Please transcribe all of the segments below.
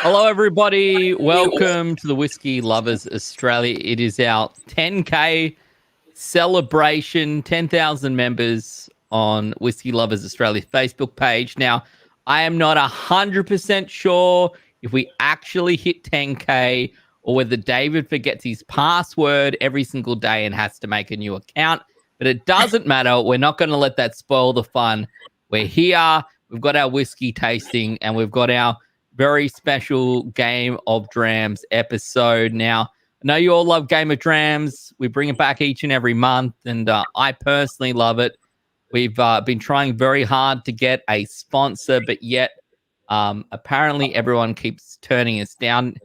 Hello, everybody. Welcome to the Whiskey Lovers Australia. It is our 10K celebration, 10,000 members on Whiskey Lovers Australia Facebook page. Now, I am not 100% sure if we actually hit 10K or whether David forgets his password every single day and has to make a new account. But it doesn't matter. We're not going to let that spoil the fun. We're here. We've got our whiskey tasting and we've got our very special Game of Drams episode. Now, I know you all love Game of Drams. We bring it back each and every month, and I personally love it. We've been trying very hard to get a sponsor, but yet apparently everyone keeps turning us down.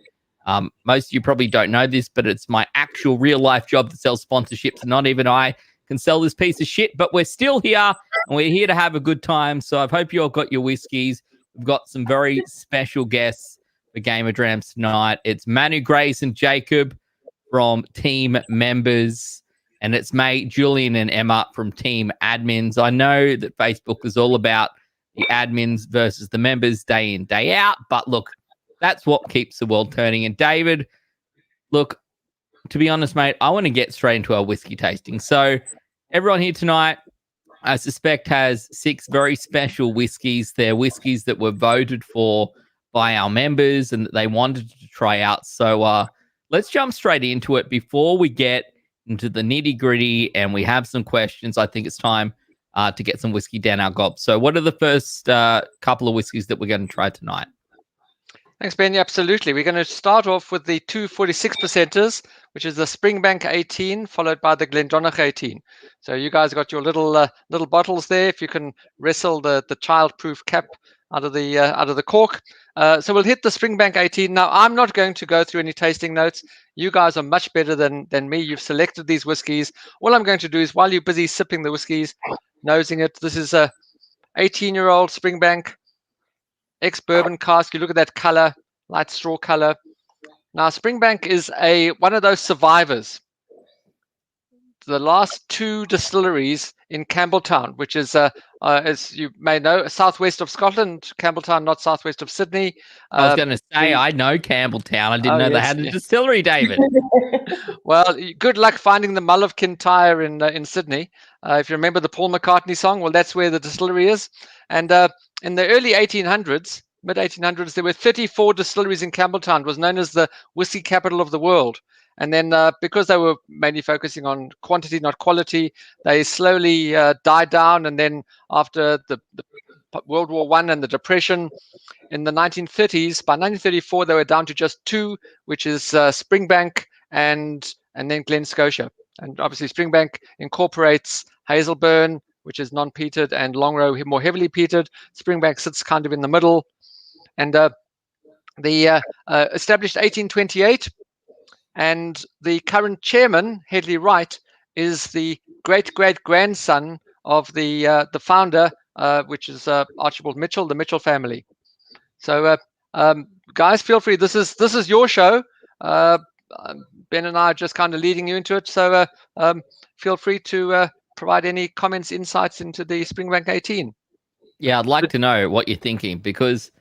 Most of you probably don't know this, but it's my actual real-life job to sell sponsorships. Not even I can sell this piece of shit, but we're still here, and we're here to have a good time. So I hope you all got your whiskeys. We've got some very special guests for Game of Drams tonight. It's Manu, Grace, and Jacob from Team Members, and it's mate Julien and Emma from Team Admins. I know that Facebook is all about the admins versus the members day in, day out, but look, that's what keeps the world turning. And David, look, to be honest, mate, I want to get straight into our whiskey tasting. So everyone here tonight, I suspect, has 6 very special whiskies. They're whiskies that were voted for by our members and that they wanted to try out. So let's jump straight into it. Before we get into the nitty gritty and we have some questions, I think it's time to get some whiskey down our gob. So what are the first couple of whiskies that we're going to try tonight? Thanks, Ben. Absolutely. We're going to start off with the 246%ers, which is the Springbank 18, followed by the Glendronach 18. So you guys got your little bottles there. If you can wrestle the child-proof cap out of the cork. So we'll hit the Springbank 18. Now, I'm not going to go through any tasting notes. You guys are much better than me. You've selected these whiskies. All I'm going to do is, while you're busy sipping the whiskies, nosing it, this is a 18-year-old Springbank ex-bourbon cask. You look at that color, light straw color. Now, Springbank is one of those survivors. The last 2 distilleries in Campbelltown, which is, as you may know, southwest of Scotland. Campbelltown, not southwest of Sydney. I was going to say, I know Campbelltown. I didn't know they had a distillery, David. Well, good luck finding the Mull of Kintyre in Sydney. If you remember the Paul McCartney song, well, that's where the distillery is. And in the early 1800s, mid 1800s, there were 34 distilleries in Campbelltown. It was known as the whiskey capital of the world. And then because they were mainly focusing on quantity, not quality, they slowly died down. And then after the World War I and the Depression in the 1930s, by 1934, they were down to just 2, which is Springbank and then Glen Scotia. And obviously Springbank incorporates Hazelburn, which is non-peated, and Longrow, more heavily peated. Springbank sits kind of in the middle. And the established 1828, and the current chairman, Hedley Wright, is the great-great-grandson of the founder, which is Archibald Mitchell, the Mitchell family. So, guys, feel free. This is your show. Ben and I are just kind of leading you into it. So feel free to provide any comments, insights into the Springbank 18. Yeah, I'd like to know what you're thinking, because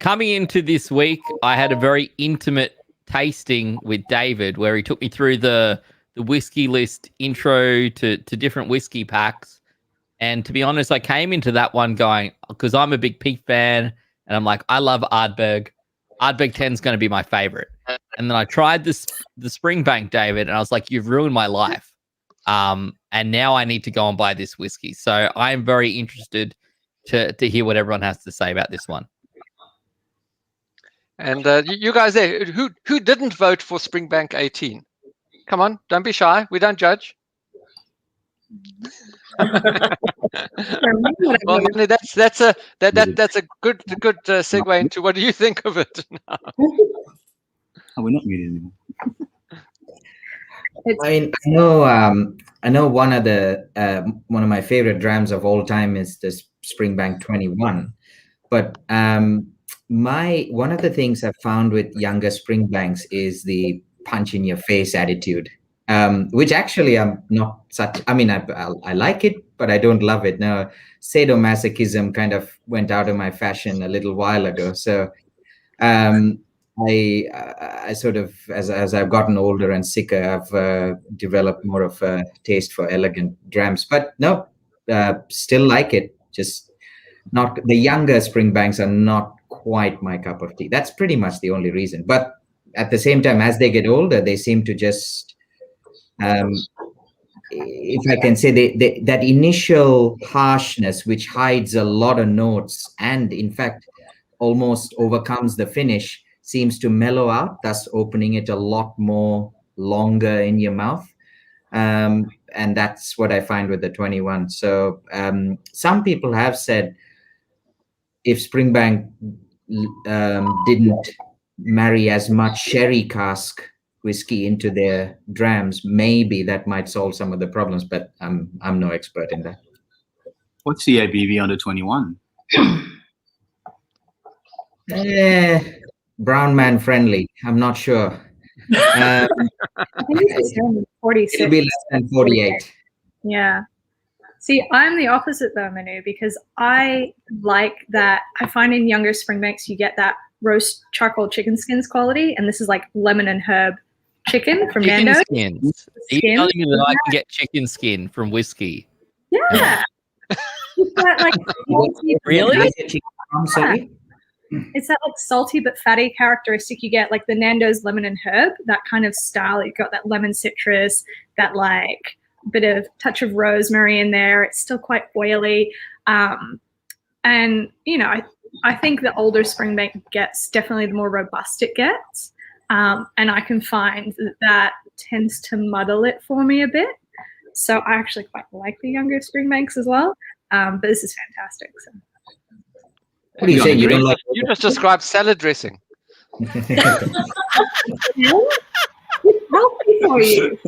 coming into this week, I had a very intimate tasting with David where he took me through the whiskey list intro to different whiskey packs. And to be honest, I came into that one going, because I'm a big peak fan, and I'm like, I love Ardbeg. Ardbeg 10 is going to be my favorite. And then I tried the Springbank, David, and I was like, you've ruined my life. And now I need to go and buy this whiskey. So I'm very interested to hear what everyone has to say about this one. And you guys there, who didn't vote for Springbank 18? Come on, don't be shy. We don't judge. Well, Manu, that's a good segue into what do you think of it now? Oh, we're not muted anymore. I mean, I know one of my favorite drams of all time is the Springbank 21, but one of the things I've found with younger Springbanks is the punch in your face attitude, which actually I'm not such. I mean, I like it, but I don't love it. Now, sadomasochism kind of went out of my fashion a little while ago. So I sort of, as I've gotten older and sicker, I've developed more of a taste for elegant drams. But no, still like it. Just not the younger Springbanks are not quite my cup of tea. That's pretty much the only reason. But at the same time, as they get older, they seem to just, if I can say, that initial harshness, which hides a lot of notes and in fact almost overcomes the finish, seems to mellow out, thus opening it a lot more longer in your mouth. And that's what I find with the 21. So some people have said if Springbank didn't marry as much sherry cask whiskey into their drams, maybe that might solve some of the problems, but I'm no expert in that. What's the ABV under 21? Brown man friendly. I'm not sure. I think it's around 46. It'll be less than 48. Yeah. See, I'm the opposite though, Manu, because I like that. I find in younger Springbanks you get that roast charcoal chicken skins quality, and this is like lemon and herb chicken from Chicken Nando's. skins. Are you telling me that I can get chicken skin from whiskey? Yeah. It's that, like, Really? I'm sorry. it's that like salty but fatty characteristic you get, like the Nando's lemon and herb, that kind of style. You've got that lemon citrus, that like bit of touch of rosemary in there. It's still quite oily. And, you know, I think the older Springbank gets, definitely the more robust it gets. And I can find that tends to muddle it for me a bit. So I actually quite like the younger Springbanks as well. But this is fantastic. So. What do you say? You don't like? You just described salad dressing. It's healthy for you.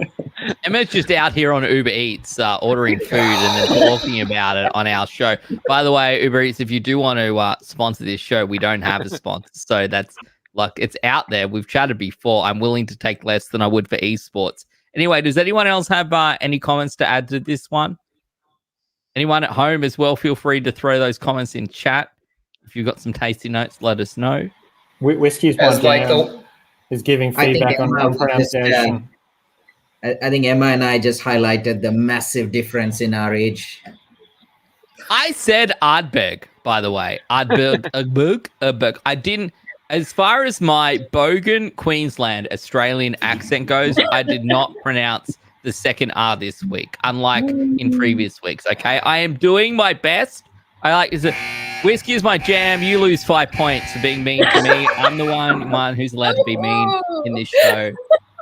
Emma's just out here on Uber Eats ordering food and then talking about it on our show. By the way, Uber Eats, if you do want to sponsor this show, we don't have a sponsor. So that's like, it's out there. We've chatted before. I'm willing to take less than I would for esports. Anyway, does anyone else have any comments to add to this one? Anyone at home as well, feel free to throw those comments in chat. If you've got some tasty notes, let us know. Whiskey's is giving feedback on pronunciation. I think Emma and I just highlighted the massive difference in our age. I said Ardbeg, by the way. Ardbeg. I didn't, as far as my Bogan Queensland Australian accent goes, I did not pronounce the second R this week, unlike in previous weeks. Okay, I am doing my best. Whiskey is my jam. You lose 5 points for being mean to me. I'm the one who's allowed to be mean in this show.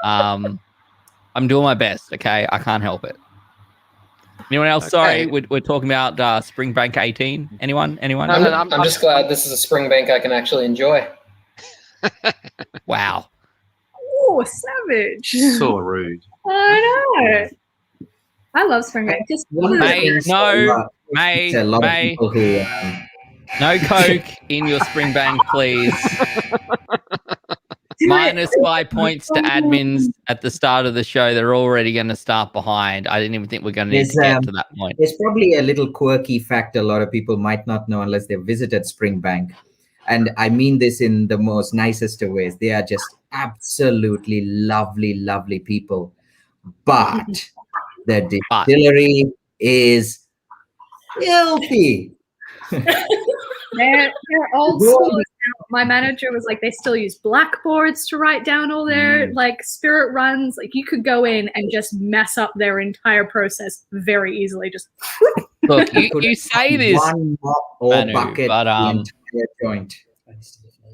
I'm doing my best. Okay, I can't help it. Anyone else? Okay. Sorry, we're talking about Springbank 18. Anyone? No, I'm just glad this is a Springbank I can actually enjoy. Wow. Oh, savage. So rude. I know. I love Springbank. Just May, a lot of May. people who No Coke in your Springbank, please. Minus 5 points to admins at the start of the show. They're already going to start behind. I didn't even think we're going to need to get to that point. There's probably a little quirky fact a lot of people might not know unless they've visited Springbank. And I mean this in the most nicest of ways. They are just absolutely lovely, lovely people. But the distillery is filthy. They're old school. My manager was like, they still use blackboards to write down all their like spirit runs. Like you could go in and just mess up their entire process very easily. Just look, you say this, one mop or Manu, bucket but the entire joint.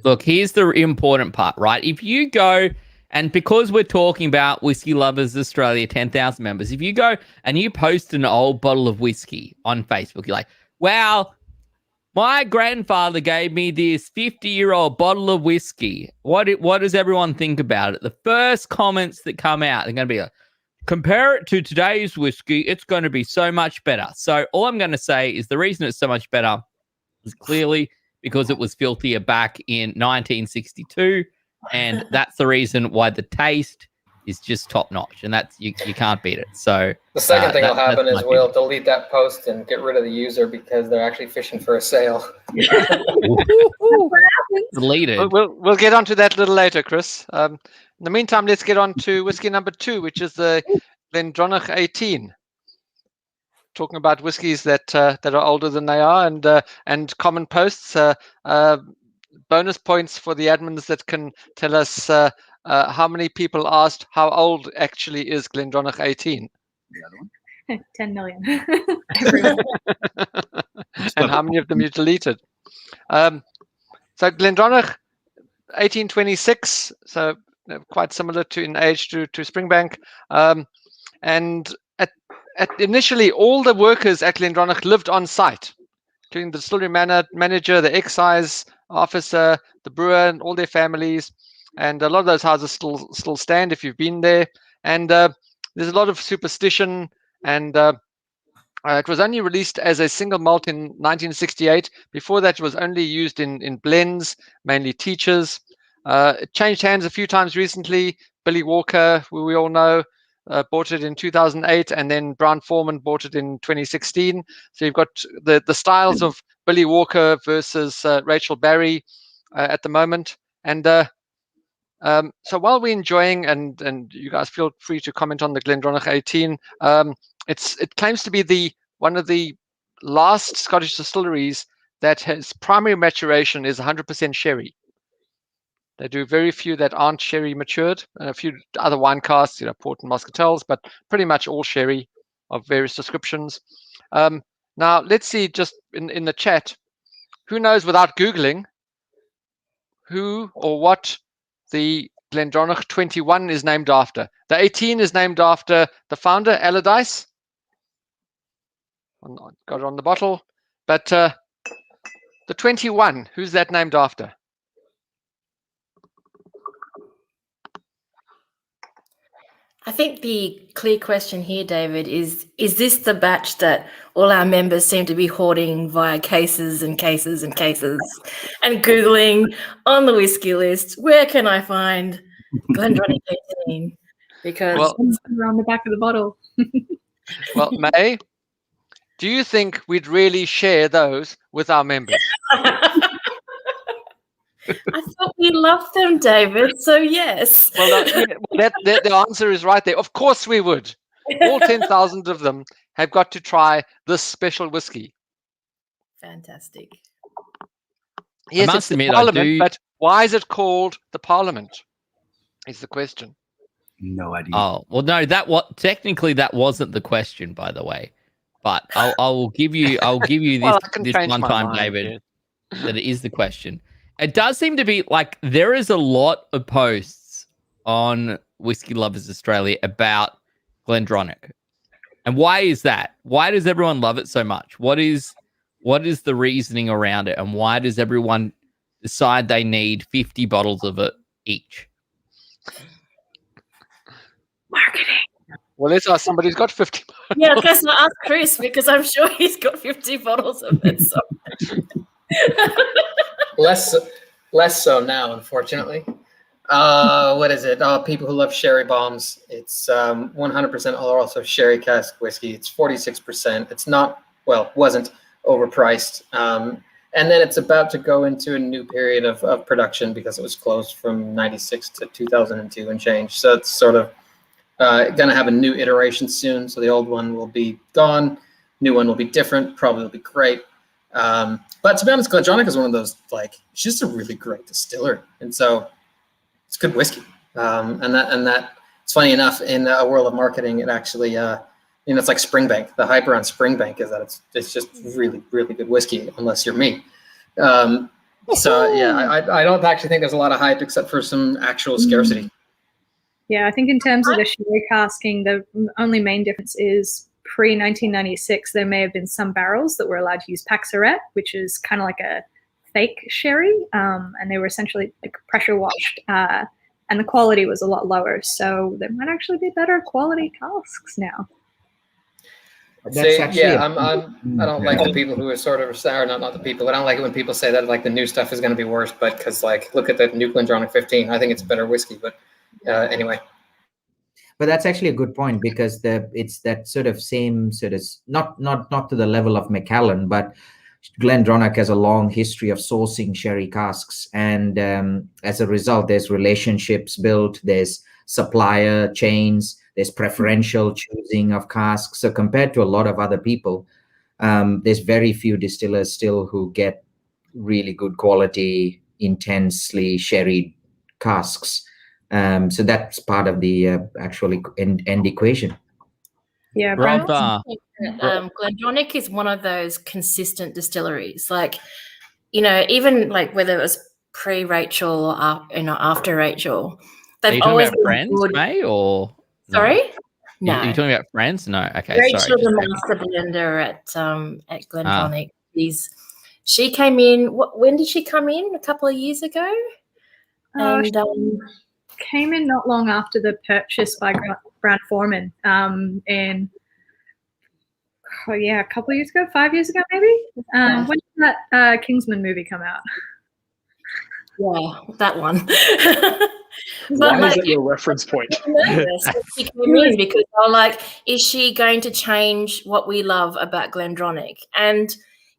Look, here's the important part, right? If you go, and because we're talking about Whiskey Lovers Australia, 10,000 members, if you go and you post an old bottle of whiskey on Facebook, you're like, wow, my grandfather gave me this 50-year-old bottle of whiskey. What does everyone think about it? The first comments that come out are going to be like, compare it to today's whiskey, it's going to be so much better. So all I'm going to say is the reason it's so much better is clearly because it was filthier back in 1962. And that's the reason why the taste is just top notch, and that's you can't beat it. So the second thing that'll happen is we'll delete that post and get rid of the user because they're actually fishing for a sale. Deleted. We'll get onto that a little later, Chris. In the meantime, let's get on to whiskey number 2, which is the Glendronach 18. Talking about whiskies that are older than they are, and common posts. Bonus points for the admins that can tell us how many people asked how old actually is Glendronach 18. The other one? 10 million. And how many of them you deleted? So Glendronach 1826, so quite similar in age to Springbank, and initially all the workers at Glendronach lived on site, including the distillery manager, the excise officer, the brewer, and all their families. And a lot of those houses still stand if you've been there. And there's a lot of superstition. And it was only released as a single malt in 1968. Before that, it was only used in blends, mainly teachers. It changed hands a few times recently. Billy Walker, who we all know, bought it in 2008, and then Brown Foreman bought it in 2016. So you've got the styles of Billy Walker versus Rachel Barrie at the moment. And so while we're enjoying, and you guys feel free to comment on the Glendronach 18, it claims to be one of the last Scottish distilleries that has primary maturation is 100% sherry. They do very few that aren't sherry matured, and a few other wine casks, port and muscatels, but pretty much all sherry of various descriptions. Now, let's see just in the chat, who knows without Googling who or what the Glendronach 21 is named after. The 18 is named after the founder, Allardyce. Got it on the bottle. But the 21, who's that named after? I think the clear question here, David, is this the batch that all our members seem to be hoarding via cases and cases and cases and Googling on the whiskey list, where can I find Glendronach 18? Because around the back of the bottle. Well, May, do you think we'd really share those with our members? I thought we loved them, David, so yes. Well, the answer is right there. Of course we would. All 10,000 of them have got to try this special whiskey. Fantastic. Yes, it's the Parliament, but why is it called the Parliament? Is the question. No idea. Oh, well, no, technically that wasn't the question, by the way. But I'll give you this, this one time, David, that it is the question. It does seem to be like there is a lot of posts on Whiskey Lovers Australia about Glendronach. And why is that? Why does everyone love it so much? What is the reasoning around it? And why does everyone decide they need 50 bottles of it each? Marketing. Well, let's ask somebody who's got 50 bottles. Yeah, I guess I'll ask Chris because I'm sure he's got 50 bottles of it. So. Less so now, unfortunately. What is it? People who love sherry bombs. It's 100% also sherry cask whiskey. It's 46%. It's not, wasn't overpriced. And then it's about to go into a new period of production because it was closed from 96 to 2002 and change. So it's sort of going to have a new iteration soon. So the old one will be gone. New one will be different. Probably will be great. But to be honest, Glendronach is one of those, it's just a really great distillery. And so it's good whiskey. And that it's funny enough, in a world of marketing, it actually, it's like Springbank. The hype around Springbank is that it's just really, really good whiskey, unless you're me. So yeah, I don't actually think there's a lot of hype except for some actual scarcity. Yeah, I think in terms of the sherry casking, the only main difference is pre-1996, there may have been some barrels that were allowed to use Paxaret, which is kind of like a fake sherry, and they were essentially like pressure washed, and the quality was a lot lower. So there might actually be better quality casks now. I don't like the people who are sort of sour, not the people, but I don't like it when people say that the new stuff is going to be worse, but because look at the new Glendronach 15, I think it's better whiskey, but anyway. But that's actually a good point, because it's that sort of same sort of not to the level of Macallan, but Glendronach has a long history of sourcing sherry casks, and as a result, there's relationships built, there's supplier chains, there's preferential choosing of casks. So compared to a lot of other people, there's very few distillers still who get really good quality, intensely sherried casks. So that's part of the actually end equation. Yeah, Rob, Glendronach is one of those consistent distilleries. Like, even like whether it was pre-Rachel or after Rachel, they've always been friends, good. May, or no? Sorry, no. Are you talking about friends? No. Okay, Rachel, sorry. the master blender at Glendronach. She came in. When did she come in? A couple of years ago. And came in not long after the purchase by Brown Foreman, and a couple of years ago, 5 years ago maybe. When did that Kingsman movie come out? Yeah, that one. Why is that your reference point? She came in because I was like, is she going to change what we love about Glendronach? And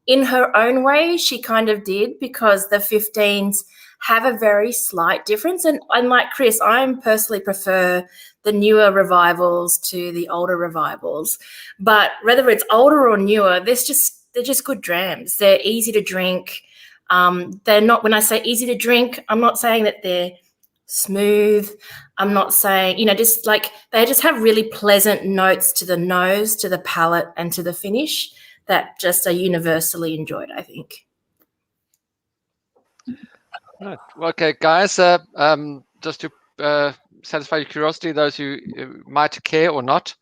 in her own way, she kind of did, because the 15s have a very slight difference. And like Chris, I personally prefer the newer revivals to the older revivals. But whether it's older or newer, they're just good drams. They're easy to drink. They're not, when I say easy to drink, I'm not saying that they're smooth. I'm not saying, just like they just have really pleasant notes to the nose, to the palate, and to the finish that just are universally enjoyed, I think. Right. Okay, guys, just to satisfy your curiosity, those who might care or not,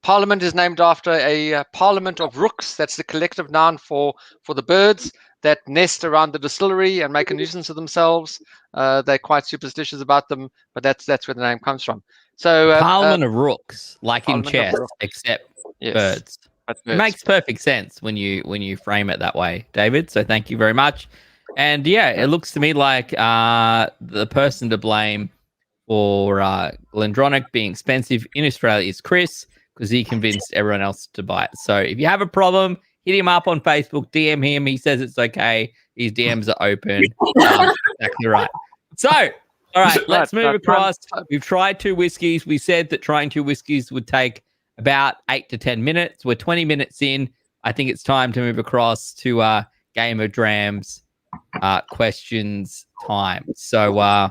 Parliament is named after a parliament of rooks. That's the collective noun for the birds that nest around the distillery and make a nuisance of themselves. They're quite superstitious about them, but that's where the name comes from. So Parliament of rooks, like in chess, except yes, birds. It makes perfect sense when you frame it that way, David. So thank you very much. And yeah, it looks to me like the person to blame for Glendronach being expensive in Australia is Chris, because he convinced everyone else to buy it. So if you have a problem, hit him up on Facebook, DM him. He says it's okay. His DMs are open. Exactly right. So, all right, let's move across. We've tried 2 whiskeys. We said that trying 2 whiskeys would take about 8 to 10 minutes. We're 20 minutes in. I think it's time to move across to Game of Drams questions time. So,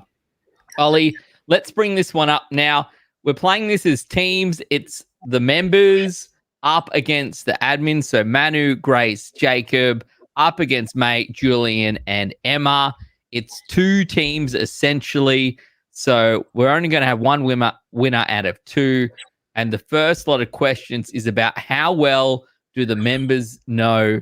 Ollie, let's bring this one up now. We're playing this as teams. It's the members up against the admins. So Manu, Grace, Jacob, up against May, Julien, and Emma. It's 2 teams essentially. So we're only going to have one winner out of 2. And the first lot of questions is about how well do the members know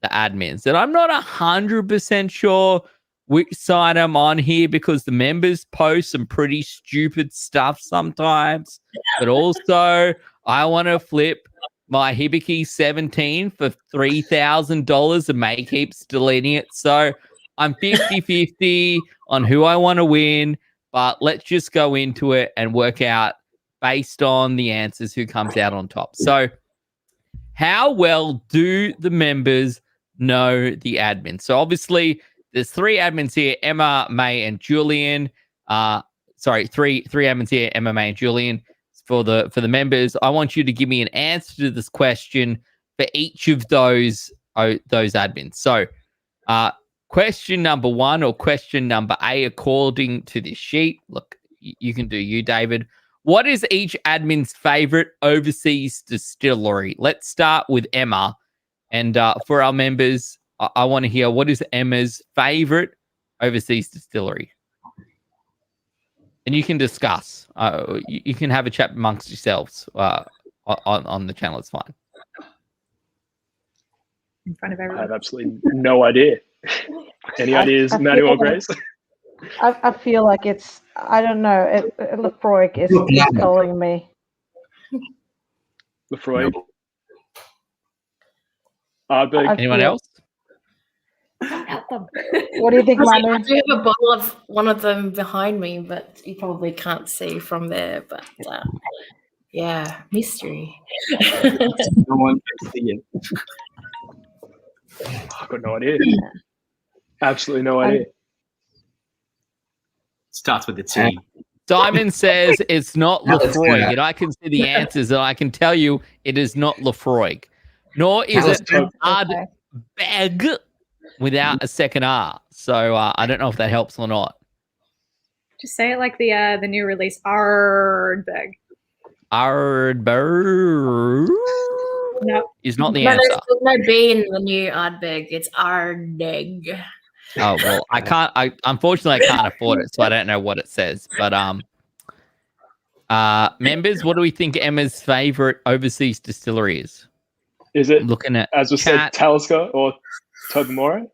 the admins. And I'm not 100% sure which side I'm on here, because the members post some pretty stupid stuff sometimes. But also, I want to flip my Hibiki 17 for $3,000 and May keeps deleting it. So I'm 50-50 on who I want to win. But let's just go into it and work out based on the answers who comes out on top. So how well do the members know the admin? So obviously there's 3 admins here, Emma, May, and Julien. Three admins here, Emma, May, and Julien. For the members, I want you to give me an answer to this question for each of those admins. So question number 1 or question number A, according to this sheet. Look, you can do you, David. What is each admin's favorite overseas distillery? Let's start with Emma. And for our members, I want to hear, what is Emma's favorite overseas distillery? And you can discuss. You can have a chat amongst yourselves on the channel. It's fine. In front of everyone. I have absolutely no idea. Any ideas, Manu or Grace? I feel like it's, I don't know, Lefroy is calling me. Lefroy. Ardbeg. Anyone else? Help them. What do you think, I Manu? do have a bottle of one of them behind me, but you probably can't see from there. But yeah, mystery. No one can see it. I've got no idea. Absolutely no idea. Starts with the T. Simon says it's not Tell us, Lefroy, Sarah. and I can see the answers, and I can tell you it is not Lefroy, nor is Tell us, it Sarah. Ardbeg without a second R. So I don't know if that helps or not. Just say it like the new release, Ardbeg. Ardbeg No. is not the No, answer. there's no B in the new Ardbeg. It's Ardbeg. Oh well, unfortunately I can't afford it, so I don't know what it says. But members, what do we think Emma's favorite overseas distillery is? Is it, Looking at as we said, Talisker or Tobermory?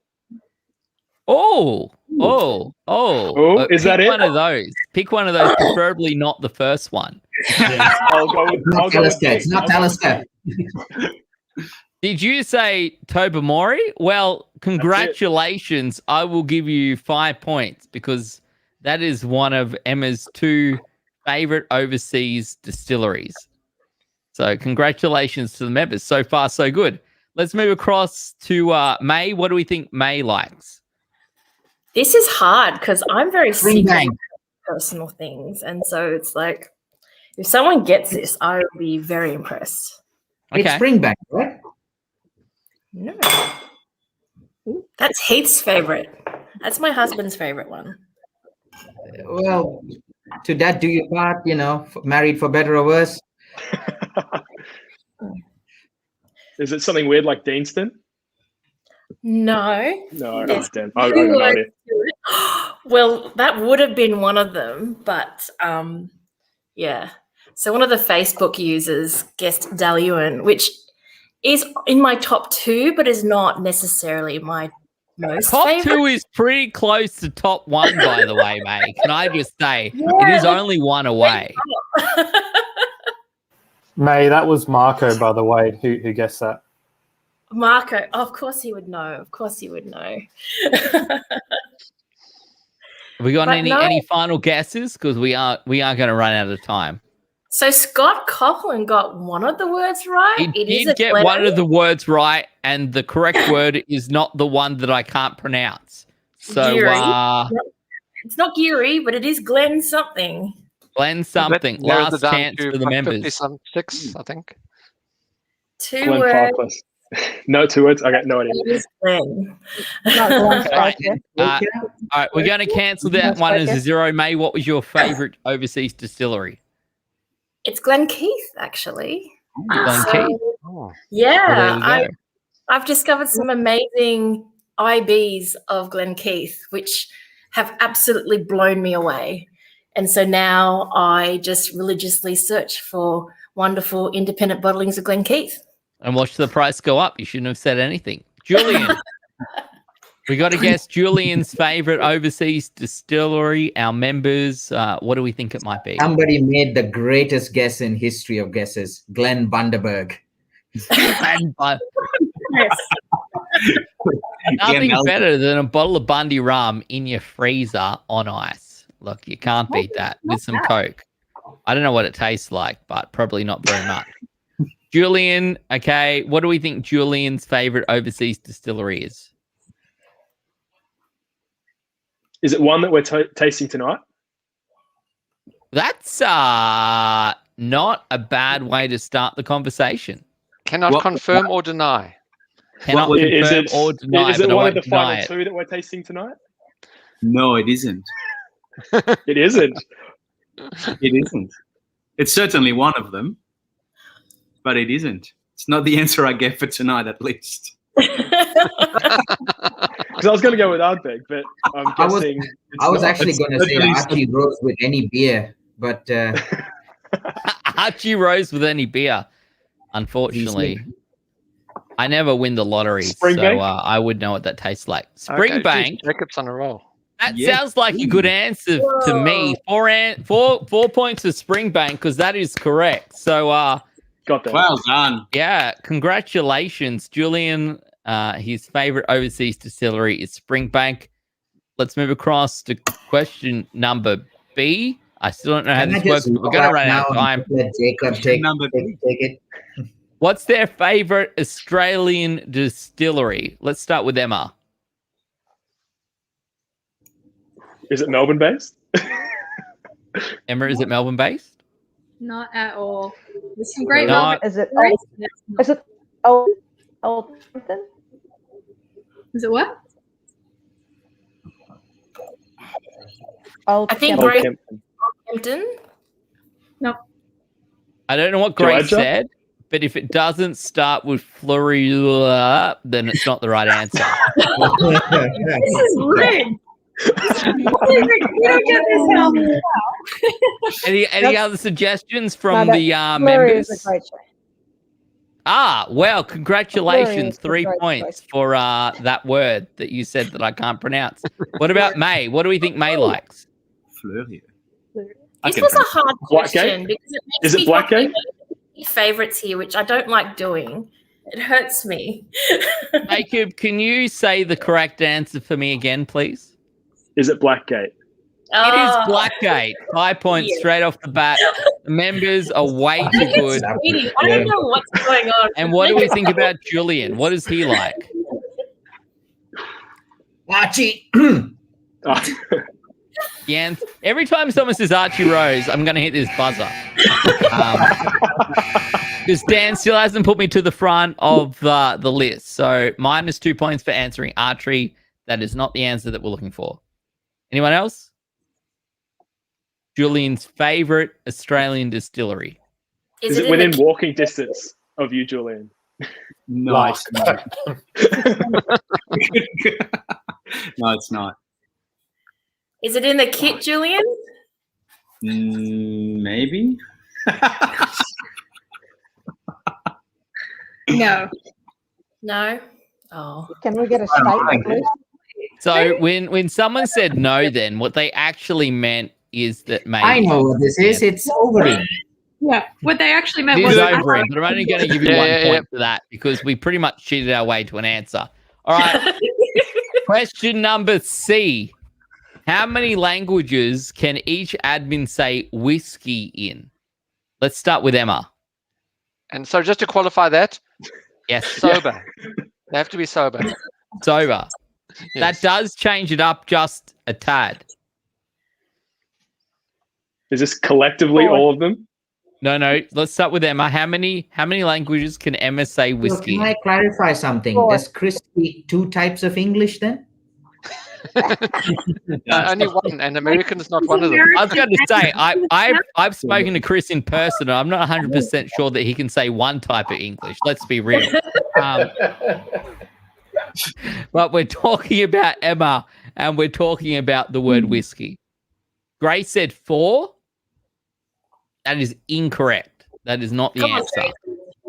Pick Is that it? one of those. Pick one of those, preferably not the first one. I'll go with It's not Talisker. Did you say Tobermory? Well, congratulations. I will give you 5 points because that is one of Emma's 2 favorite overseas distilleries. So congratulations to the members. So far, so good. Let's move across to May. What do we think May likes? This is hard because I'm very secretive Springbank. about personal things. And so it's like, if someone gets this, I will be very impressed. It's Okay. Springbank, right? No. That's Heath's favorite. That's my husband's favorite one. Well, to that do your part, married for better or worse. Is it something weird like Deanston? No. No, There's damn. I got no idea. Well, that would have been one of them, but yeah. So one of the Facebook users guessed Daluan, which is in my top 2, but is not necessarily my most Top favorite. 2 is pretty close to top 1, by the way, May. Can I just say, it is only 1 away. May, that was Marco, by the way, who guessed that. Marco, of course he would know. Of course he would know. Have we got But any final guesses? Because we are going to run out of time. So Scott Coughlin got one of the words right. He did get one of the words right, and the correct word is not the one that I can't pronounce. So Geary. It's not Geary, but it is Glen something. Glen something. That narrows Last it down chance to for the like members. 56, I think. 2 Glenn words. Farkless. No 2 words? Okay, no idea. It is Glen. Not Glen Right. Starker. All right, we're going to cancel that one as a 0. May, what was your favorite overseas distillery? It's Glen Keith, actually. Glen So, Keith. yeah, Well, there you go. I've discovered some amazing IBs of Glen Keith, which have absolutely blown me away. And so now I just religiously search for wonderful independent bottlings of Glen Keith. And watch the price go up. You shouldn't have said anything. Julian. We got to guess Julian's favorite overseas distillery. Our members, what do we think it might be? Somebody made the greatest guess in history of guesses. Glenn Bundaberg. Nothing better than a bottle of Bundy rum in your freezer on ice. Look, you can't beat that with some Coke. I don't know what it tastes like, but probably not very much. Julian, okay, what do we think Julian's favorite overseas distillery is? Is it one that we're tasting tonight? That's not a bad way to start the conversation. Cannot confirm or deny. Cannot confirm or deny, Is it but I one won't of the deny final it. 2 that we're tasting tonight? No, it isn't. It isn't. It isn't. It's certainly one of them, but it isn't. It's not the answer I gave for tonight, at least. Because I was going to go with Ardbeg, but I'm guessing. I was actually going to say Archie Rose with any beer, but Archie Rose with any beer. Unfortunately, I never win the lottery, so I would know what that tastes like. Springbank. Jacob's on a roll. That sounds like a good answer to me. 4 points for Springbank because that is correct. So, got that. Well done. Yeah, congratulations, Julian. His favorite overseas distillery is Springbank. let's move across to question number B. I still don't know how Can I this works, just but we're going to run out of now time. and let Jacob take it. What's their favorite Australian distillery? Let's start with Emma. Is it Melbourne based? Emma, is it Melbourne based? Not at all. There's some great Not- Is it Right. Old Hampton? Is it what? Old I think Hampton. Grace Kempton. Hampton. I don't know what Grace Georgia? said, but if it doesn't start with Florida, then it's not the right answer. This is rigged. We don't get this help. Any other suggestions from No, the Flurry is members? a great choice. Well, congratulations. Flurry 3 is a great points choice. for that word that you said that I can't pronounce. What about May? What do we think May likes? Flurry. This was a hard question Blackgate? because it Is makes it me Blackgate? favorites here, which I don't like doing. It hurts me. Jacob, can you say the correct answer for me again, please? Is it Blackgate? It is Blackgate. 5 points Yes. straight off the bat. The members are way too good. Cheating. I don't know what's going on. And what do we think about Julien? What is he like? Archie. Oh, Yeah, every time someone says Archie Rose, I'm going to hit this buzzer. Because Dan still hasn't put me to the front of the list. So minus 2 points for answering Archery. That is not the answer that we're looking for. Anyone else? Julian's favorite Australian distillery. is it within walking distance of you, Julien? Nice. Nice. No, it's not. Is it in the kit, Julien? Maybe. No. No. Oh. Can we get a statement, please? So when someone said no, then what they actually meant is that maybe I know what this is. It's Overeem. Yeah. What they actually meant it was is Overeem, but I'm only going to give you Yeah, one yeah, point for that because we pretty much cheated our way to an answer. All right. Question number C. How many languages can each admin say whiskey in? Let's start with Emma. And so just to qualify that, Yes, sober. They have to be sober. sober. Yes. That does change it up just a tad. Is this collectively all of them? No. Let's start with Emma. How many languages can Emma say So whiskey can I in? clarify something? Four. Does Chris speak 2 types of English then? Only one, and American is not one of them. I was going to say, I've spoken to Chris in person, and I'm not 100% sure that he can say one type of English. Let's be real. But we're talking about Emma, and we're talking about the word whiskey. Grace said 4. That is incorrect. That is not the Come on, answer. Grace.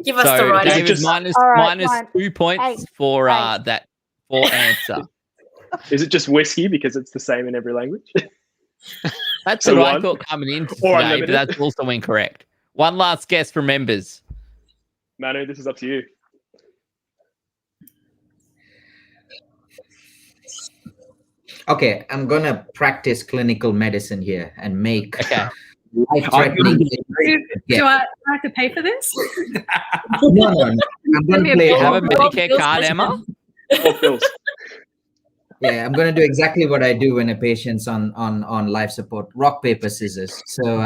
Give us the So right David, just- minus All right, minus fine. 2 points 8. for 8. that 4 answer. Is it just whiskey because it's the same in every language? That's So what I one. thought coming into Or today, but unlimited. that's also incorrect. One last guess from members. Manu, this is up to you. Okay, I'm gonna practice clinical medicine here and make Okay. life-threatening. Do I have to pay for this? No. I'm gonna me a play. Do you have a Well, Medicare Bill's card, question. Emma? All pills. Yeah, I'm gonna do exactly what I do when a patient's on life support: rock, paper, scissors. So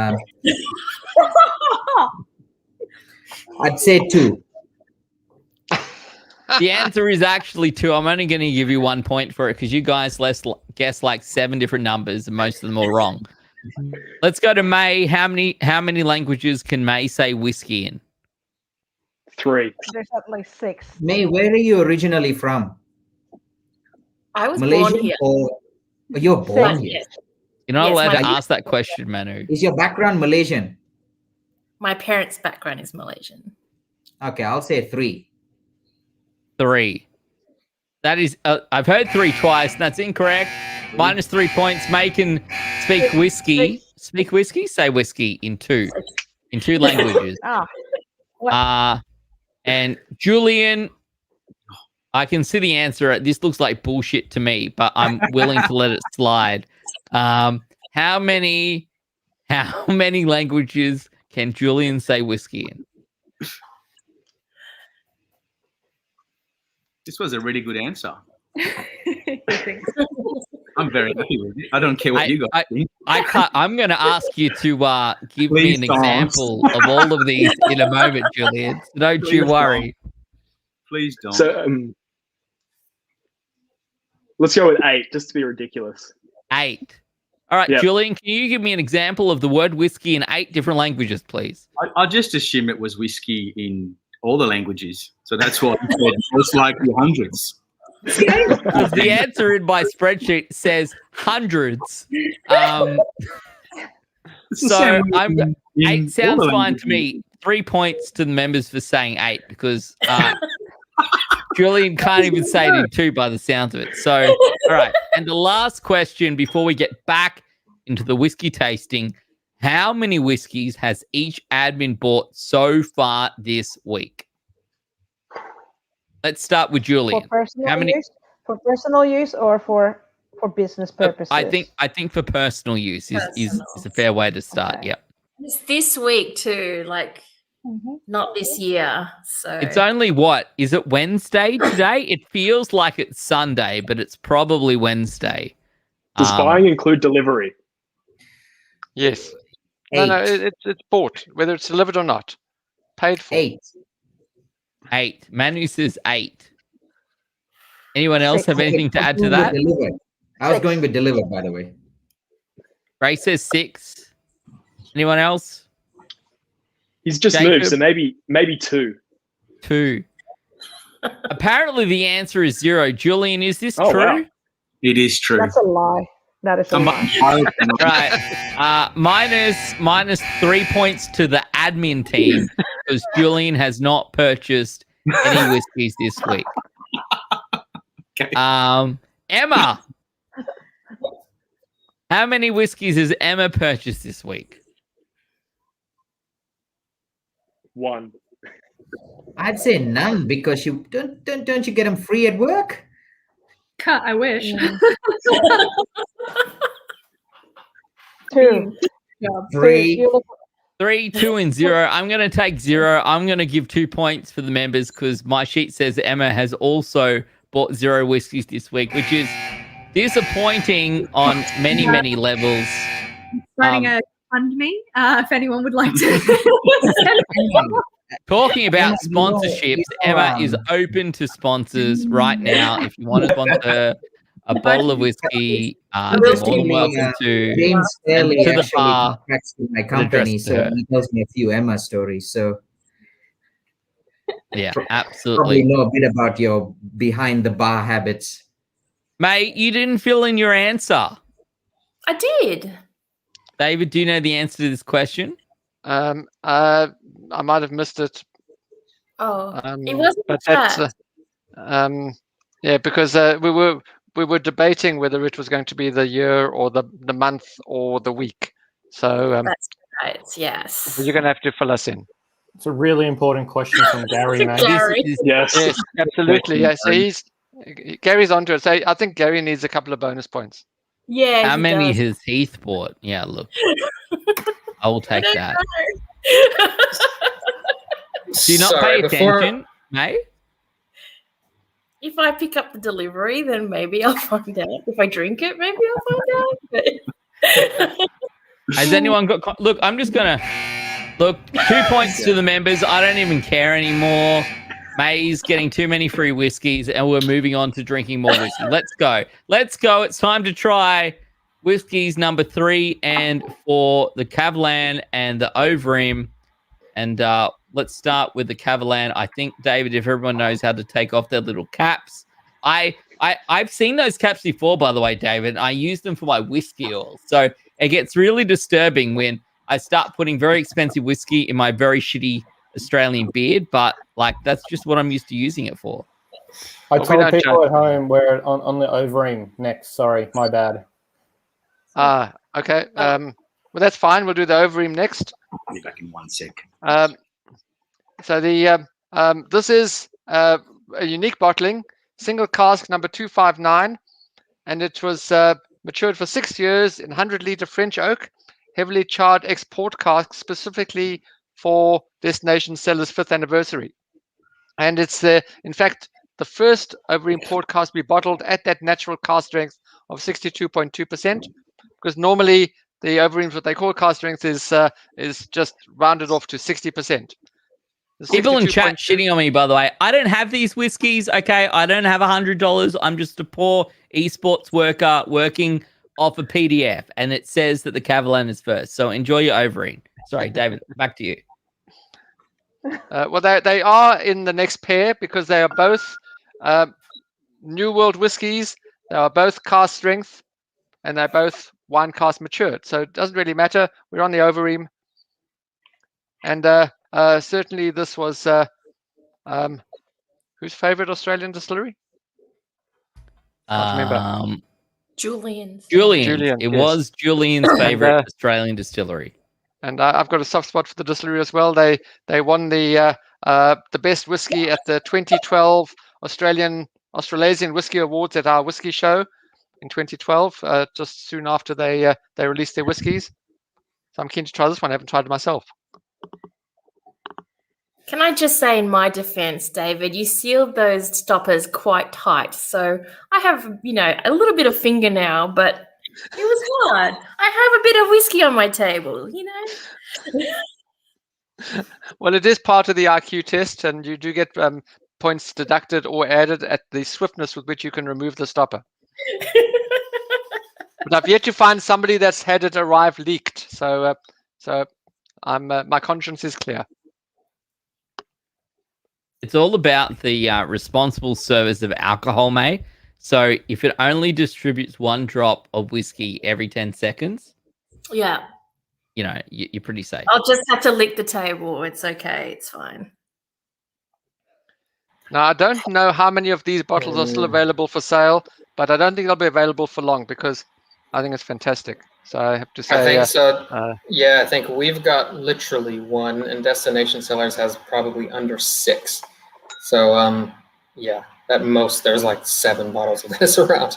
I'd say 2. The answer is actually 2. I'm only going to give you 1 point for it because you guys guessed like 7 different numbers and most of them are wrong. Let's go to May. How many languages can May say whiskey in? 3. There's at least 6. May, where are you originally from? I was Malaysia born here. or you're born But here? yes, You're not Yes, allowed to my- ask that question, Manu. Is your background Malaysian? my parents' background is Malaysian. Okay, I'll say 3. 3. That is, I've heard 3 twice, and that's incorrect. Minus 3 points. May can speak whiskey. Speak whiskey? Say whiskey in 2. In 2 languages. Ah, And Julien, I can see the answer. This looks like bullshit to me, but I'm willing to let it slide. How many languages can Julien say whiskey in? This was a really good answer. You think so? I'm very happy with it. I don't care what you guys think. I'm going to ask you to give me Please an don't. example of all of these in a moment, Julien. So don't you Please worry. Please don't. So let's go with 8, just to be ridiculous. 8. All right, Yep. Julien, can you give me an example of the word whiskey in 8 different languages, please? I just assume it was whiskey in all the languages. So that's what I said. Most likely hundreds. Because the answer in my spreadsheet says hundreds. It's the So same I'm in 8 all sounds the fine to languages. me. 3 points to the members for saying 8 because Julien can't even say it in 2 by the sounds of it. So, all right. And the last question before we get back into the whiskey tasting, how many whiskeys has each admin bought so far this week? Let's start with For Julien. personal How many? use? For personal use or for business purposes? I think for personal use is a fair way to start. Okay. Yeah. It's this week too, like not this year. So It's only what? Is it Wednesday today? It feels like it's Sunday, but it's probably Wednesday. Does buying include delivery? Yes. No, it's bought, whether it's delivered or not. Paid for. 8. 8. Manu says 8. Anyone else 6. have anything to add to that? Delivered. I was going with delivered, by the way. Ray says 6. Anyone else? He's just Jacob? moved, so maybe 2. 2. Apparently the answer is 0. Julien, is this Oh, true? wow. It is true. That's a lie. That is a lie. Right. Minus 3 points to the admin team because Julien has not purchased any whiskeys this week. Okay. Emma, how many whiskeys has Emma purchased this week? 1. I'd say none because you don't you get them free at work? Cut, I wish. 2. 3. 3, 2, and 0. I'm going to take 0. I'm going to give 2 points for the members because my sheet says Emma has also bought 0 whiskeys this week, which is disappointing on many, many levels. Running a fund me if anyone would like to. Talking about sponsorships, Emma is open to sponsors right now. If you want to sponsor a bottle of whiskey, you're more than welcome to James Fairley to the actually bar. contracts with my company, so her. he tells me a few Emma stories. So Yeah, probably absolutely. know a bit about your behind the bar habits. Mate, you didn't fill in your answer. I did. David, do you know the answer to this question? I might have missed it. Oh, it wasn't But that. that's yeah, because we were debating whether it was going to be the year or the month or the week. So That's right. Yes. you're going to have to fill us in. It's a really important question from Gary, mate. Gary. Yes. Yes, absolutely. Yeah, so Gary's onto it. So I think Gary needs a couple of bonus points. Yeah. How he many does. has Heath bought? Yeah, look, I will take that. Do you not Sorry, pay attention, mate? If I pick up the delivery, then maybe I'll find out. If I drink it, maybe I'll find out. Has anyone got? Look, I'm just gonna look. 2 points to the members. I don't even care anymore. May's getting too many free whiskeys, and we're moving on to drinking more whiskey. Let's go. Let's go. It's time to try whiskeys number 3 and 4, the Kavalan and the Overeem. And let's start with the Kavalan. I think, David, if everyone knows how to take off their little caps. I've seen those caps before, by the way, David. I use them for my whiskey oil. So it gets really disturbing when I start putting very expensive whiskey in my very shitty Australian beard. But, like, that's just what I'm used to using it for. I we told don't people judge. at home wear it on the Overeem next. Sorry, my bad. Okay. Well, that's fine. We'll do the Overeem next. I'll be back in 1 sec. So the this is a unique bottling. single cask number 259, and it was matured for 6 years in 100-liter French oak, heavily charred export cask specifically for Destination Cellars' 5th anniversary. And it's, in fact, the first Overeem port cask to be bottled at that natural cask strength of 62.2%, because normally the Overeems, what they call cask strength, is just rounded off to 60%. People in chat shitting on me, by the way. I don't have these whiskies, okay? I don't have $100. I'm just a poor esports worker working off a PDF, and it says that the Kavalan is first. So enjoy your Overeem. Sorry, David, back to you. Well, they are in the next pair because they are both New World whiskies. They are both cask strength, and they're both wine cask matured. So it doesn't really matter. We're on the Overeem. And certainly this was whose favorite Australian distillery? Can't remember. Julien's. Julian, It yes. was Julien's favorite Australian distillery. And I've got a soft spot for the distillery as well. They won the best whiskey at the 2012 Australasian Whiskey Awards at our whiskey show in 2012, just soon after they released their whiskies. So I'm keen to try this one. I haven't tried it myself. Can I just say in my defense, David, you sealed those stoppers quite tight. So I have, a little bit of finger now, but it was hard. I have a bit of whiskey on my table, Well, it is part of the IQ test, and you do get points deducted or added at the swiftness with which you can remove the stopper. But I've yet to find somebody that's had it arrive leaked. So I'm my conscience is clear. It's all about the responsible service of alcohol, mate. So if it only distributes 1 drop of whiskey every 10 seconds, Yeah. You're pretty safe. I'll just have to lick the table. It's okay. It's fine. Now, I don't know how many of these bottles are still available for sale, but I don't think they'll be available for long because I think it's fantastic. So I have to say... I think so. Yeah, I think we've got literally 1, and Destination Cellars has probably under 6. So, yeah, at most there's like 7 bottles of this around.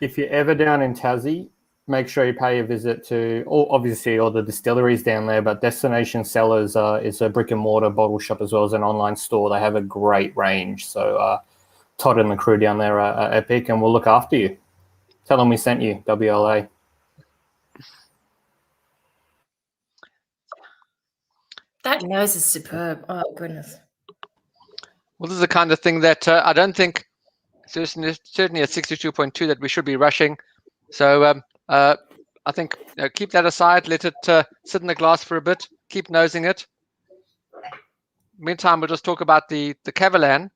If you're ever down in Tassie, make sure you pay a visit to, obviously, all the distilleries down there, but Destination Cellars is a brick-and-mortar bottle shop as well as an online store. They have a great range. So Todd and the crew down there are epic, and we'll look after you. Tell them we sent you, WLA. That nose is superb. Oh, goodness. Well, this is the kind of thing that I don't think, certainly at 62.2, that we should be rushing. So I think keep that aside, let it sit in the glass for a bit, keep nosing it. Meantime, we'll just talk about the Kavalan,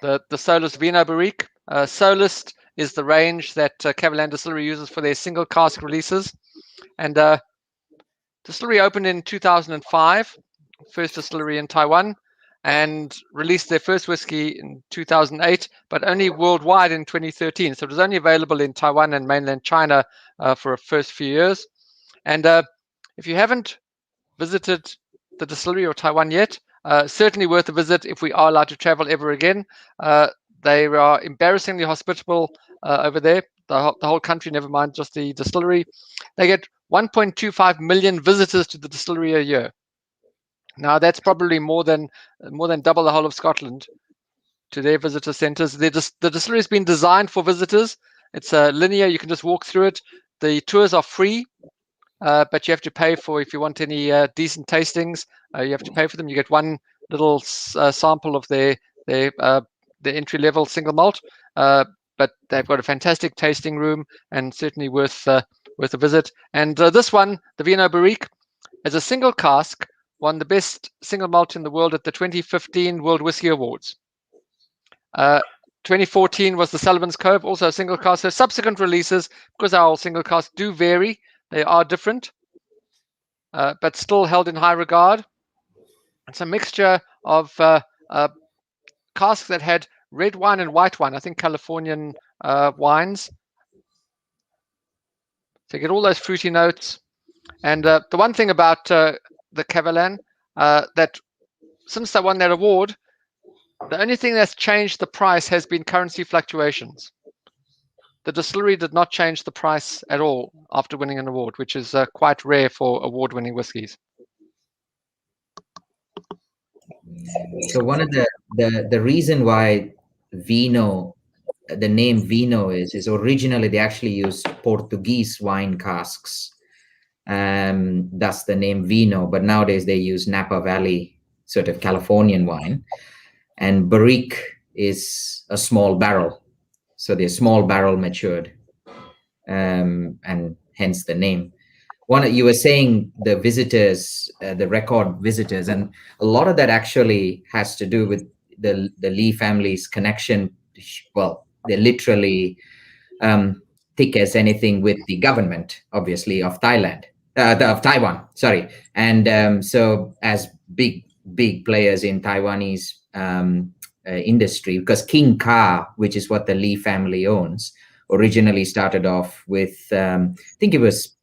the Solist Vinho Barrique. Solist is the range that Kavalan Distillery uses for their single cask releases. And distillery opened in 2005, first distillery in Taiwan, and released their first whiskey in 2008, but only worldwide in 2013. So it was only available in Taiwan and mainland China for the first few years. And if you haven't visited the distillery or Taiwan yet, certainly worth a visit if we are allowed to travel ever again. They are embarrassingly hospitable over there, the whole country, never mind just the distillery. They get 1.25 million visitors to the distillery a year. Now that's probably more than double the whole of Scotland to their visitor centres. The distillery has been designed for visitors. It's linear; you can just walk through it. The tours are free, but you have to pay for if you want any decent tastings. You have to pay for them. You get one little sample of their entry-level single malt, but they've got a fantastic tasting room and certainly worth a visit. And this one, the Vinho Barrique, as a single cask, won the best single malt in the world at the 2015 World Whisky Awards. 2014 was the Sullivan's Cove, also a single cask. So subsequent releases, because our old single casks do vary, they are different, but still held in high regard. It's a mixture of casks that had red wine and white wine, I think Californian wines. So you get all those fruity notes. And the one thing about the Kavalan, that since they won that award, The only thing that's changed the price has been currency fluctuations. The distillery did not change the price at all after winning an award, which is quite rare for award-winning whiskies. So one of the reason why Vinho, the name Vinho is originally they actually used Portuguese wine casks, thus the name Vinho. But nowadays they use Napa Valley sort of Californian wine, and Barrique is a small barrel, so they're small barrel matured, and hence the name. You were saying the visitors, the record visitors, and a lot of that actually has to do with the Lee family's connection. Well, they're literally thick as anything with the government, obviously, of Taiwan. Sorry, and so as big players in Taiwanese industry, because King Ka, which is what the Lee family owns, originally started off with I think it was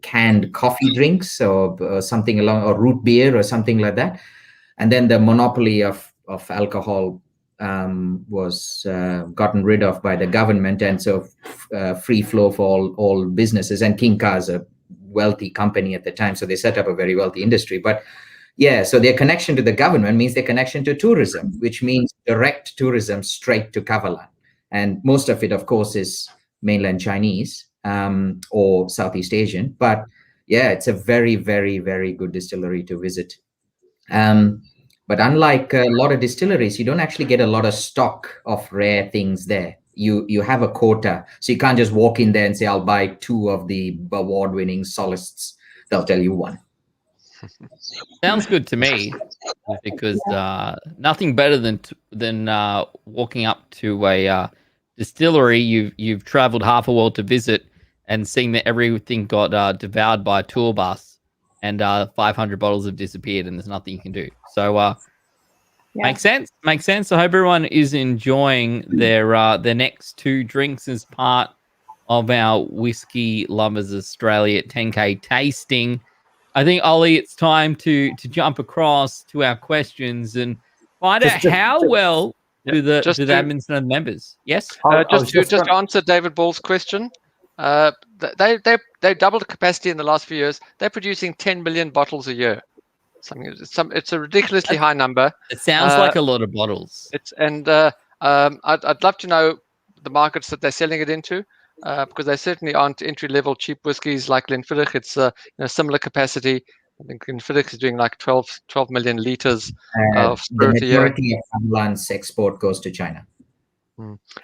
canned coffee drinks or something along, or root beer or something like that, and then the monopoly of alcohol was gotten rid of by the government, and so free flow for all businesses. And King Ka is a wealthy company at the time, so they set up a very wealthy industry. But yeah, so their connection to the government means their connection to tourism, which means direct tourism straight to Kavalan. And most of it, of course, is mainland Chinese or Southeast Asian. But yeah, it's a very, very, very good distillery to visit. But unlike a lot of distilleries, you don't actually get a lot of stock of rare things there. You have a quota. So you can't just walk in there and say, I'll buy 2 of the award-winning solists. They'll tell you 1. Sounds good to me, because nothing better than walking up to a distillery you've traveled half a world to visit and seeing that everything got devoured by a tour bus and 500 bottles have disappeared and there's nothing you can do. So makes sense. I hope everyone is enjoying their next 2 drinks as part of our Whiskey Lovers Australia 10K tasting. I think, Ollie, it's time to jump across to our questions and find out how well do the admins and members. Yes? Just to answer David Ball's question, they doubled capacity in the last few years. They're producing 10 million bottles a year. It's a ridiculously high number. It sounds like a lot of bottles. I'd love to know the markets that they're selling it into. Because they certainly aren't entry-level cheap whiskies like Glenfiddich. It's similar capacity. I think Glenfiddich is doing like 12 million liters of spirit a year. The majority of Kavalan's export goes to China.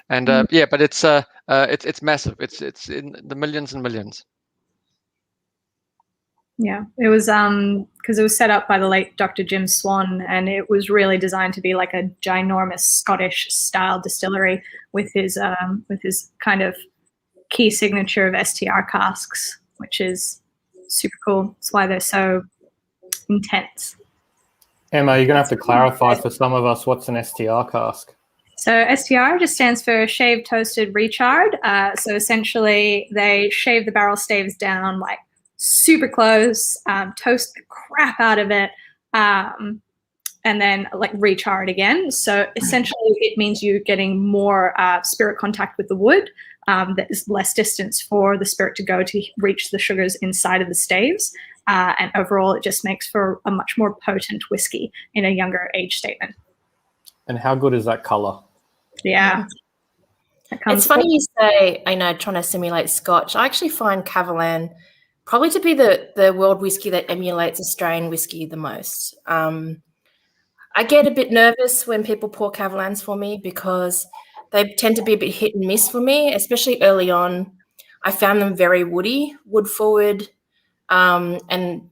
And but it's massive. It's in the millions and millions. Yeah, it was because it was set up by the late Dr. Jim Swan, and it was really designed to be like a ginormous Scottish style distillery with his kind of key signature of STR casks, which is super cool. That's why they're so intense. Emma, you're going to have to clarify for some of us what's an STR cask. So STR just stands for shaved, toasted, recharred. So essentially they shave the barrel staves down like super close, toast the crap out of it, and then like rechar it again. So essentially it means you're getting more spirit contact with the wood. There's less distance for the spirit to go to reach the sugars inside of the staves. And overall, it just makes for a much more potent whiskey in a younger age statement. And how good is that color? Yeah. It's funny you say, trying to simulate Scotch. I actually find Kavalan probably to be the world whiskey that emulates Australian whiskey the most. I get a bit nervous when people pour Kavalans for me because they tend to be a bit hit and miss for me, especially early on. I found them very woody, wood forward, and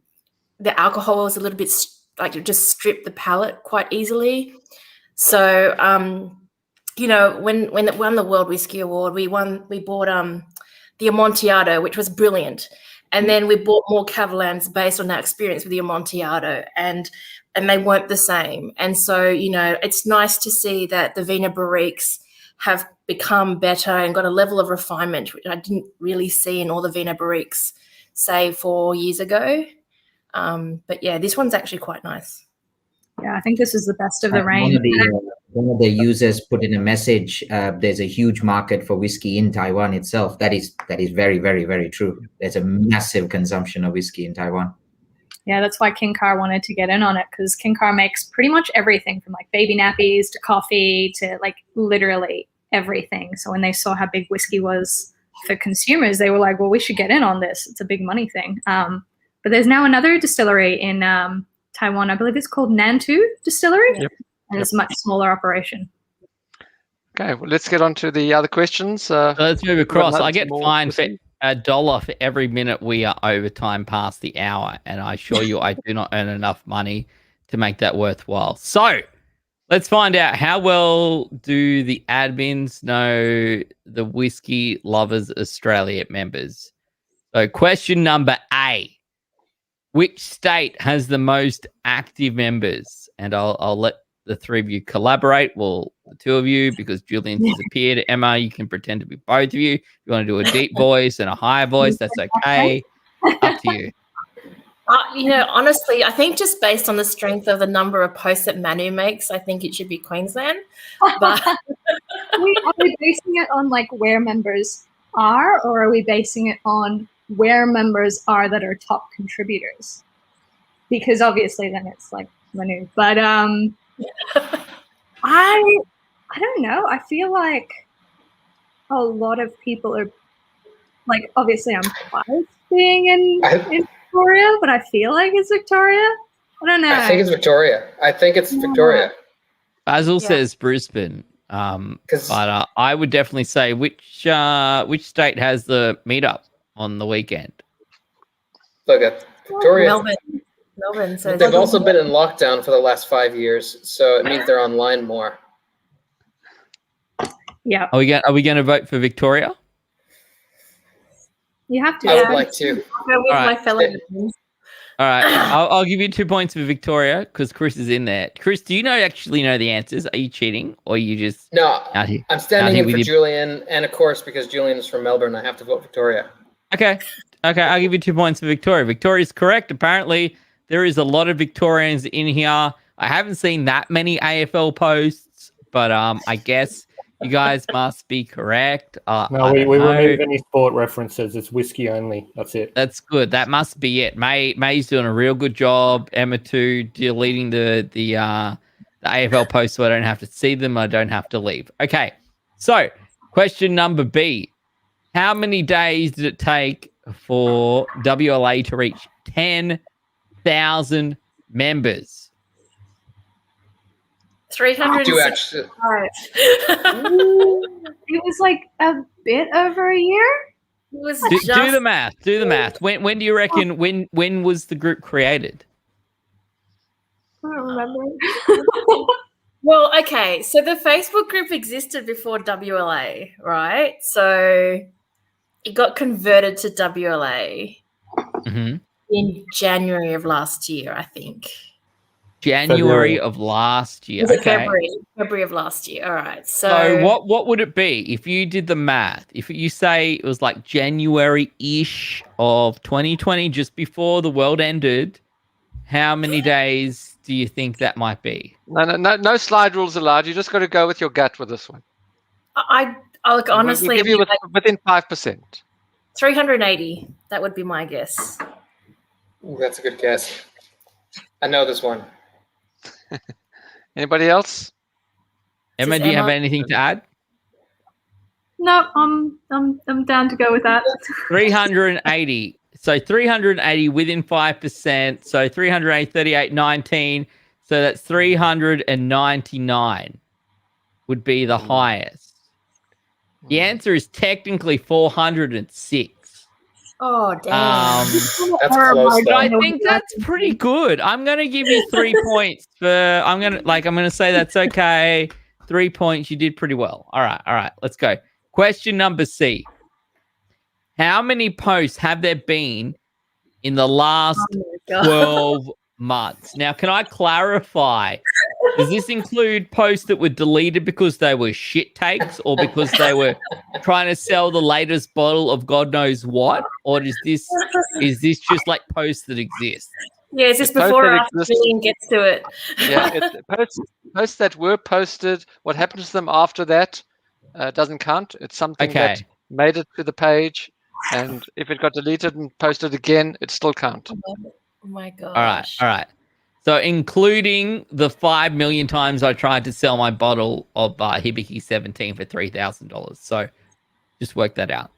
the alcohol was a little bit like it just stripped the palate quite easily. So, when it won the World Whiskey Award, we bought the Amontillado, which was brilliant, and then we bought more Kavalans based on that experience with the Amontillado, and they weren't the same. And so, it's nice to see that the Vinho Barriques have become better and got a level of refinement which I didn't really see in all the Vinho Barriques, say 4 years ago. But yeah, this one's actually quite nice. Yeah, I think this is the best of the One range. of one of the users put in a message. There's a huge market for whiskey in Taiwan itself. That is very, very, very true. There's a massive consumption of whiskey in Taiwan. Yeah, that's why King Car wanted to get in on it, because King Car makes pretty much everything from like baby nappies to coffee to like literally everything. So when they saw how big whiskey was for consumers, they were like, well, we should get in on this. It's a big money thing. But there's now another distillery in Taiwan. I believe it's called Nantou Distillery. Yep. And it's a much smaller operation. Okay, well, let's get on to the other questions. So let's move across. I get more fined for whiskey. $1 for every minute we are overtime past the hour, and I assure you I do not earn enough money to make that worthwhile. So let's find out, how well do the admins know the Whiskey Lovers Australia members? So question number A, which state has the most active members? And I'll let the three of you collaborate. Well, the two of you, because Julian's disappeared. Emma, you can pretend to be both of you. If you want to do a deep voice and a higher voice, that's okay. Up to you. Honestly, I think just based on the strength of the number of posts that Manu makes, I think it should be Queensland. But Are we basing it on like where members are, or are we basing it on where members are that are top contributors? Because obviously then it's like Manu. But I don't know. I feel like a lot of people are like, obviously I'm biased being in Victoria, but I feel like it's Victoria. I don't know. I think it's Victoria. Victoria. Basil says Brisbane. But I would definitely say which state has the meetup on the weekend? Look at Victoria. Melbourne says They've also been in lockdown for the last 5 years, so it means they're online more. Yeah. Are we going to vote for Victoria? You have to. I would like to. I'll go with my fellow members. All right, I'll give you 2 points for Victoria because Chris is in there. Chris, do you actually know the answers? Are you cheating, or are you just No? out here? I'm standing in for Julien, and of course, because Julien is from Melbourne, I have to vote Victoria. Okay, I'll give you 2 points for Victoria. Victoria's correct. Apparently, there is a lot of Victorians in here. I haven't seen that many AFL posts, but I guess you guys must be correct. No, we remove any sport references. It's whiskey only. That's it. That's good. That must be it. May's doing a real good job. Emma too, deleting the AFL posts so I don't have to see them. I don't have to leave. Okay. So question number B. How many days did it take for WLA to reach 10,000 members? 360. It was like a bit over a year. It was do the math. Do the math. When do you reckon? When was the group created? I don't remember. Well, okay. So the Facebook group existed before WLA, right? So it got converted to WLA in January of last year, I think. January of last year. Okay. February of last year. All right. So what would it be if you did the math? If you say it was like January-ish of 2020, just before the world ended, how many days do you think that might be? No slide rules allowed. You just got to go with your gut with this one. I look, honestly, we'll give you within 5%. 380. That would be my guess. Ooh, that's a good guess. I know this one. Anybody else? Emma, do you have anything to add? No, I'm down to go with that. 380. So 380 within 5%. So 380, 38, 19. So that's 399 would be the highest. The answer is technically 406. Oh, damn. That's close, but I think that's pretty good. I'm going to give you 3 points for, I'm going to say that's okay. 3 points. You did pretty well. All right. Let's go. Question number C. How many posts have there been in the last 12 months? Now, can I clarify? Does this include posts that were deleted because they were shit takes or because they were trying to sell the latest bottle of God knows what? Or is this just like posts that exist? Yeah, it's just The post before or that after exists- Julien gets to it. Yeah, posts that were posted. What happens to them after that doesn't count. It's something that Okay. made it to the page, and if it got deleted and posted again, it still count. Oh my gosh. All right. So including the 5 million times I tried to sell my bottle of Hibiki 17 for $3,000. So just work that out.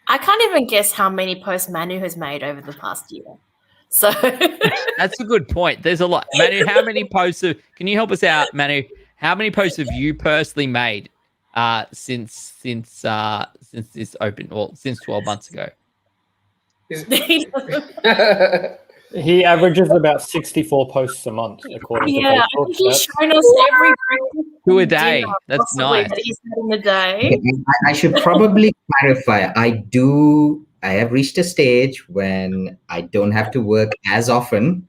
I can't even guess how many posts Manu has made over the past year. So That's a good point. There's a lot. Manu, how many posts can you help us out, Manu? How many posts have you personally made since this opened, well, since 12 months ago? He averages about 64 posts a month, according to yeah, I Facebook. think he's stats. shown us every 2 a day. dinner That's possibly nice. that he's had in a day. I should probably clarify. I have reached a stage when I don't have to work as often,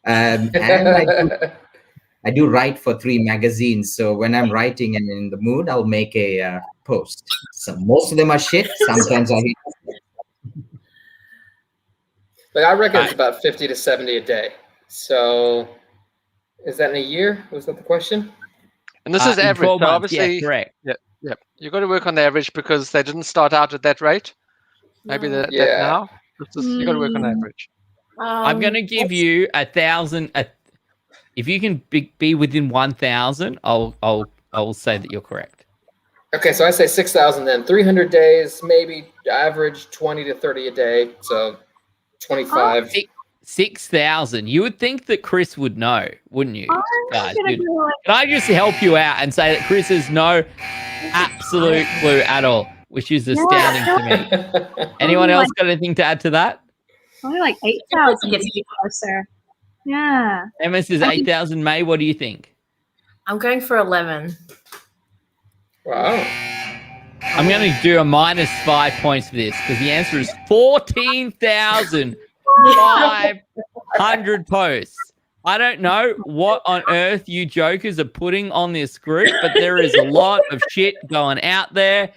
and I do write for 3 magazines. So when I'm writing and in the mood, I'll make a post. So most of them are shit. Sometimes I hit. Like I reckon it's about 50 to 70 a day. So is that in a year? Was that the question? And this is In average. 12 So months, obviously, yeah, correct. yeah, you've got to work on the average because they didn't start out at that rate. Maybe that now. You got to work on the average. I'm going to give you 1,000. If you can be within 1,000, I'll say that you're correct. Okay, so I say 6,000 then. 300 days, maybe average 20 to 30 a day. So 25. 6,000. You would think that Chris would know, wouldn't you, guys? gonna Can be like- I just help you out and say that Chris has no absolute clue at all, which is astounding to me. Anyone else got anything to add to that? Only like 8,000 gets you closer. Yeah. Emma says 8,000. May, what do you think? I'm going for 11. Wow. I'm going to do a -5 points for this because the answer is 14,500 posts. I don't know what on earth you jokers are putting on this group, but there is a lot of shit going out there.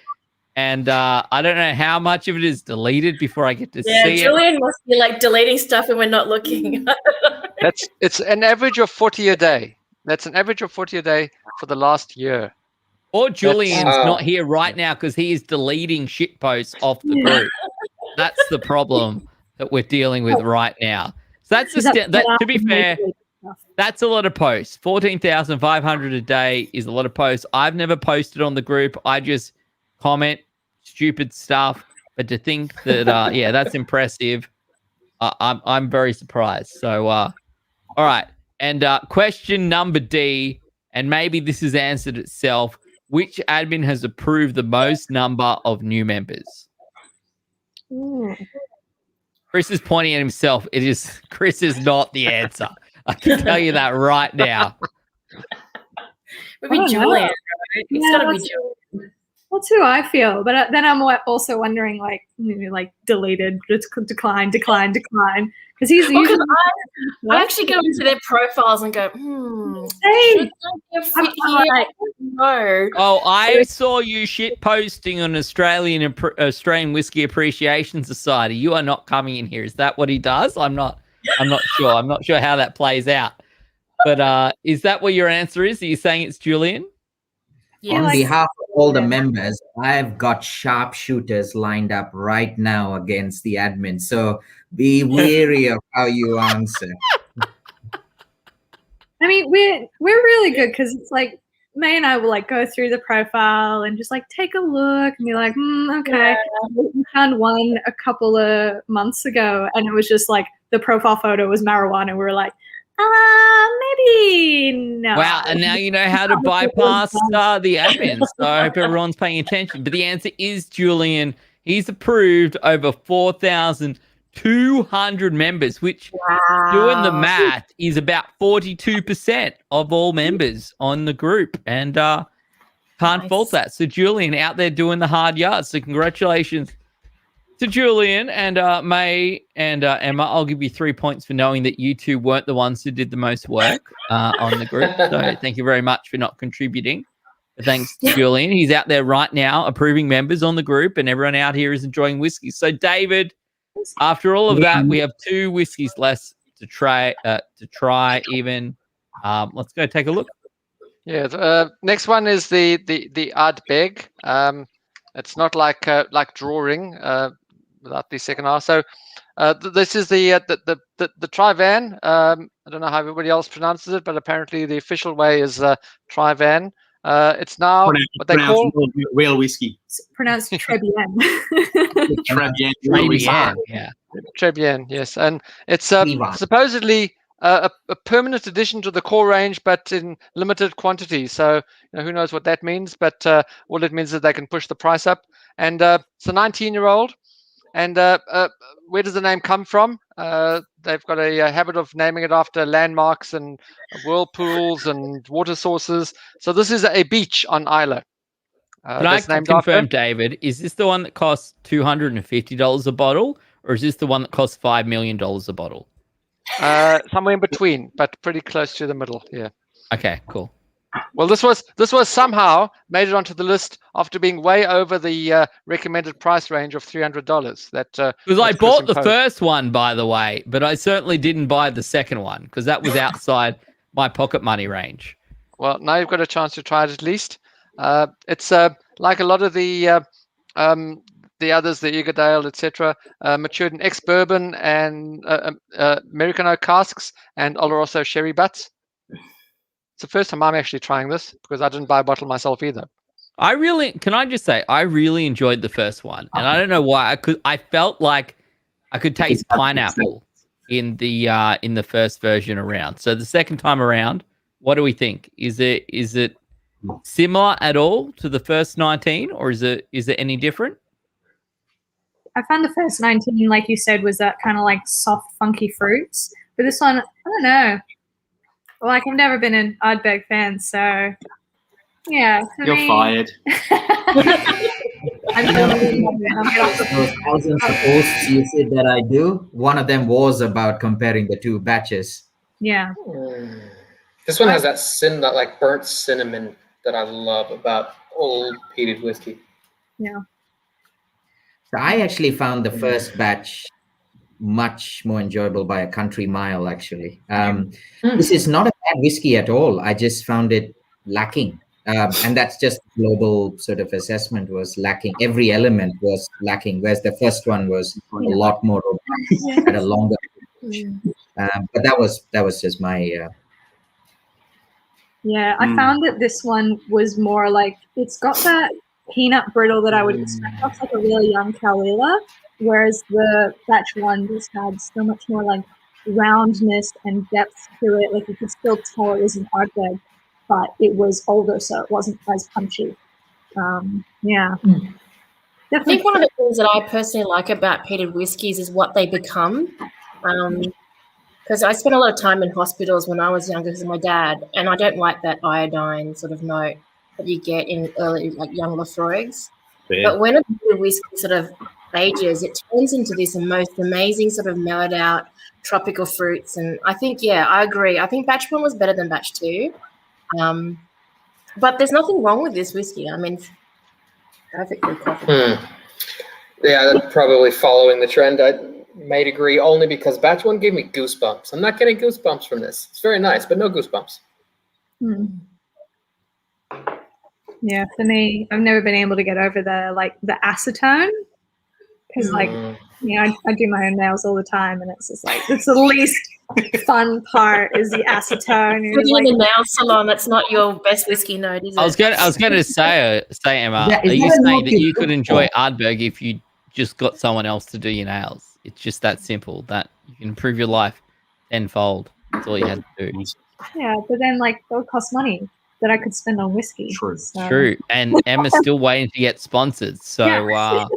And I don't know how much of it is deleted before I get to see it. Julien must be like deleting stuff and we're not looking. It's an average of 40 a day. That's an average of 40 a day for the last year. Or Julian's not here right now because he is deleting shit posts off the group. That's the problem that we're dealing with right now. So that's to be fair, that's a lot of posts. 14,500 a day is a lot of posts. I've never posted on the group. I just comment stupid stuff. But to think that, that's impressive. I'm very surprised. So, all right. And question number D, and maybe this has answered itself. Which admin has approved the most number of new members? Chris is pointing at himself. Chris is not the answer. I can tell you that right now. Maybe Julien. Right? It's got to be Julien. That's who I feel. But then I'm also wondering, like, deleted, decline. Because he's usually... I actually go into their profiles and go, Hey, should I no. Oh, I saw you shit posting on Australian Whiskey Appreciation Society. You are not coming in here. Is that what he does? I'm not sure. I'm not sure how that plays out. But is that what your answer is? Are you saying it's Julien? Yeah, On behalf of all the members, I've got sharpshooters lined up right now against the admin. So be wary of how you answer. I mean, we're really good because it's like May and I will like go through the profile and just like take a look and be like, okay. Yeah. We found one a couple of months ago and it was just like the profile photo was marijuana. We were like, maybe no. Wow, and now you know how to bypass the admins. So I hope everyone's paying attention. But the answer is Julien. He's approved over 4,200 members, which doing the math is about 42% of all members on the group. And can't fault that. So Julien out there doing the hard yards. So congratulations to Julien and May and Emma. I'll give you 3 points for knowing that you two weren't the ones who did the most work on the group. So thank you very much for not contributing. But thanks to Julien. He's out there right now approving members on the group and everyone out here is enjoying whiskey. So David, after all of that, we have 2 whiskeys left to try even. Let's go take a look. Yeah. Next one is the Ardbeg. It's not like drawing without the second R. So this is the Trivan. I don't know how everybody else pronounces it, but apparently the official way is Trivan. It's now what they call real whiskey. It's pronounced Trebien. Trebien, yeah. Trebien, yes, and it's supposedly a permanent addition to the core range, but in limited quantity. So who knows what that means? But all it means is they can push the price up. And it's a 19-year-old. And where does the name come from? They've got a habit of naming it after landmarks and whirlpools and water sources. So this is a beach on Isla. Can I confirm, David, is this the one that costs $250 a bottle, or is this the one that costs $5 million a bottle? Somewhere in between, but pretty close to the middle. Yeah. Okay, cool. Well, this was somehow made it onto the list after being way over the recommended price range of $300. Because I bought the first one, by the way, but I certainly didn't buy the second one because that was outside my pocket money range. Well, now you've got a chance to try it at least. It's like a lot of the others, the Eagerdale, etc., matured in ex-bourbon and American oak casks and Oloroso sherry butts. It's the first time I'm actually trying this because I didn't buy a bottle myself either. Can I just say, I really enjoyed the first one, and I don't know why. I felt like I could taste pineapple in the first version around. So the second time around, what do we think? Is it similar at all to the first 19, or is it any different? I found the first 19, like you said, was that kind of like soft, funky fruits. But this one, I don't know. Like, I've never been an Ardbeg fan, so yeah. You're fired. Those thousands of posts you said that I do, one of them was about comparing the two batches. Yeah. This one has that like burnt cinnamon that I love about old peated whiskey. Yeah. So I actually found the first batch much more enjoyable by a country mile, actually. This is not a bad whiskey at all. I just found it lacking. And that's just global sort of assessment, was lacking. Every element was lacking, whereas the first one was a lot more robust, had a longer. But that was just my... Yeah, I found that this one was more like, it's got that peanut brittle that I would expect off like a really young Kalila, whereas the batch one just had so much more like roundness and depth to it. Like you could still tell it was an Ardbeg, but it was older, so it wasn't as punchy. Yeah. I think one of the things that I personally like about peated whiskies is what they become. Because I spent a lot of time in hospitals when I was younger because of my dad, and I don't like that iodine sort of note that you get in early, like young Lafroigs. Yeah. But when a peated whiskey sort of ages, it turns into this most amazing sort of mellowed out tropical fruits. And I think, yeah, I agree. I think batch one was better than batch two. But there's nothing wrong with this whiskey. I mean, perfectly coffee. Yeah, that's probably following the trend. I might agree only because batch one gave me goosebumps. I'm not getting goosebumps from this. It's very nice, but no goosebumps. Yeah, for me, I've never been able to get over the acetone because I do my own nails all the time, and it's just like it's the least fun part is the acetone. Putting in a nail salon, that's not your best whiskey note, is it? I was going to say, Emma, are you saying that you could enjoy Ardbeg if you just got someone else to do your nails? It's just that simple that you can improve your life tenfold. That's all you had to do. Yeah, but then like it would cost money that I could spend on whiskey. True. So. True. And Emma's still waiting to get sponsored. So so there are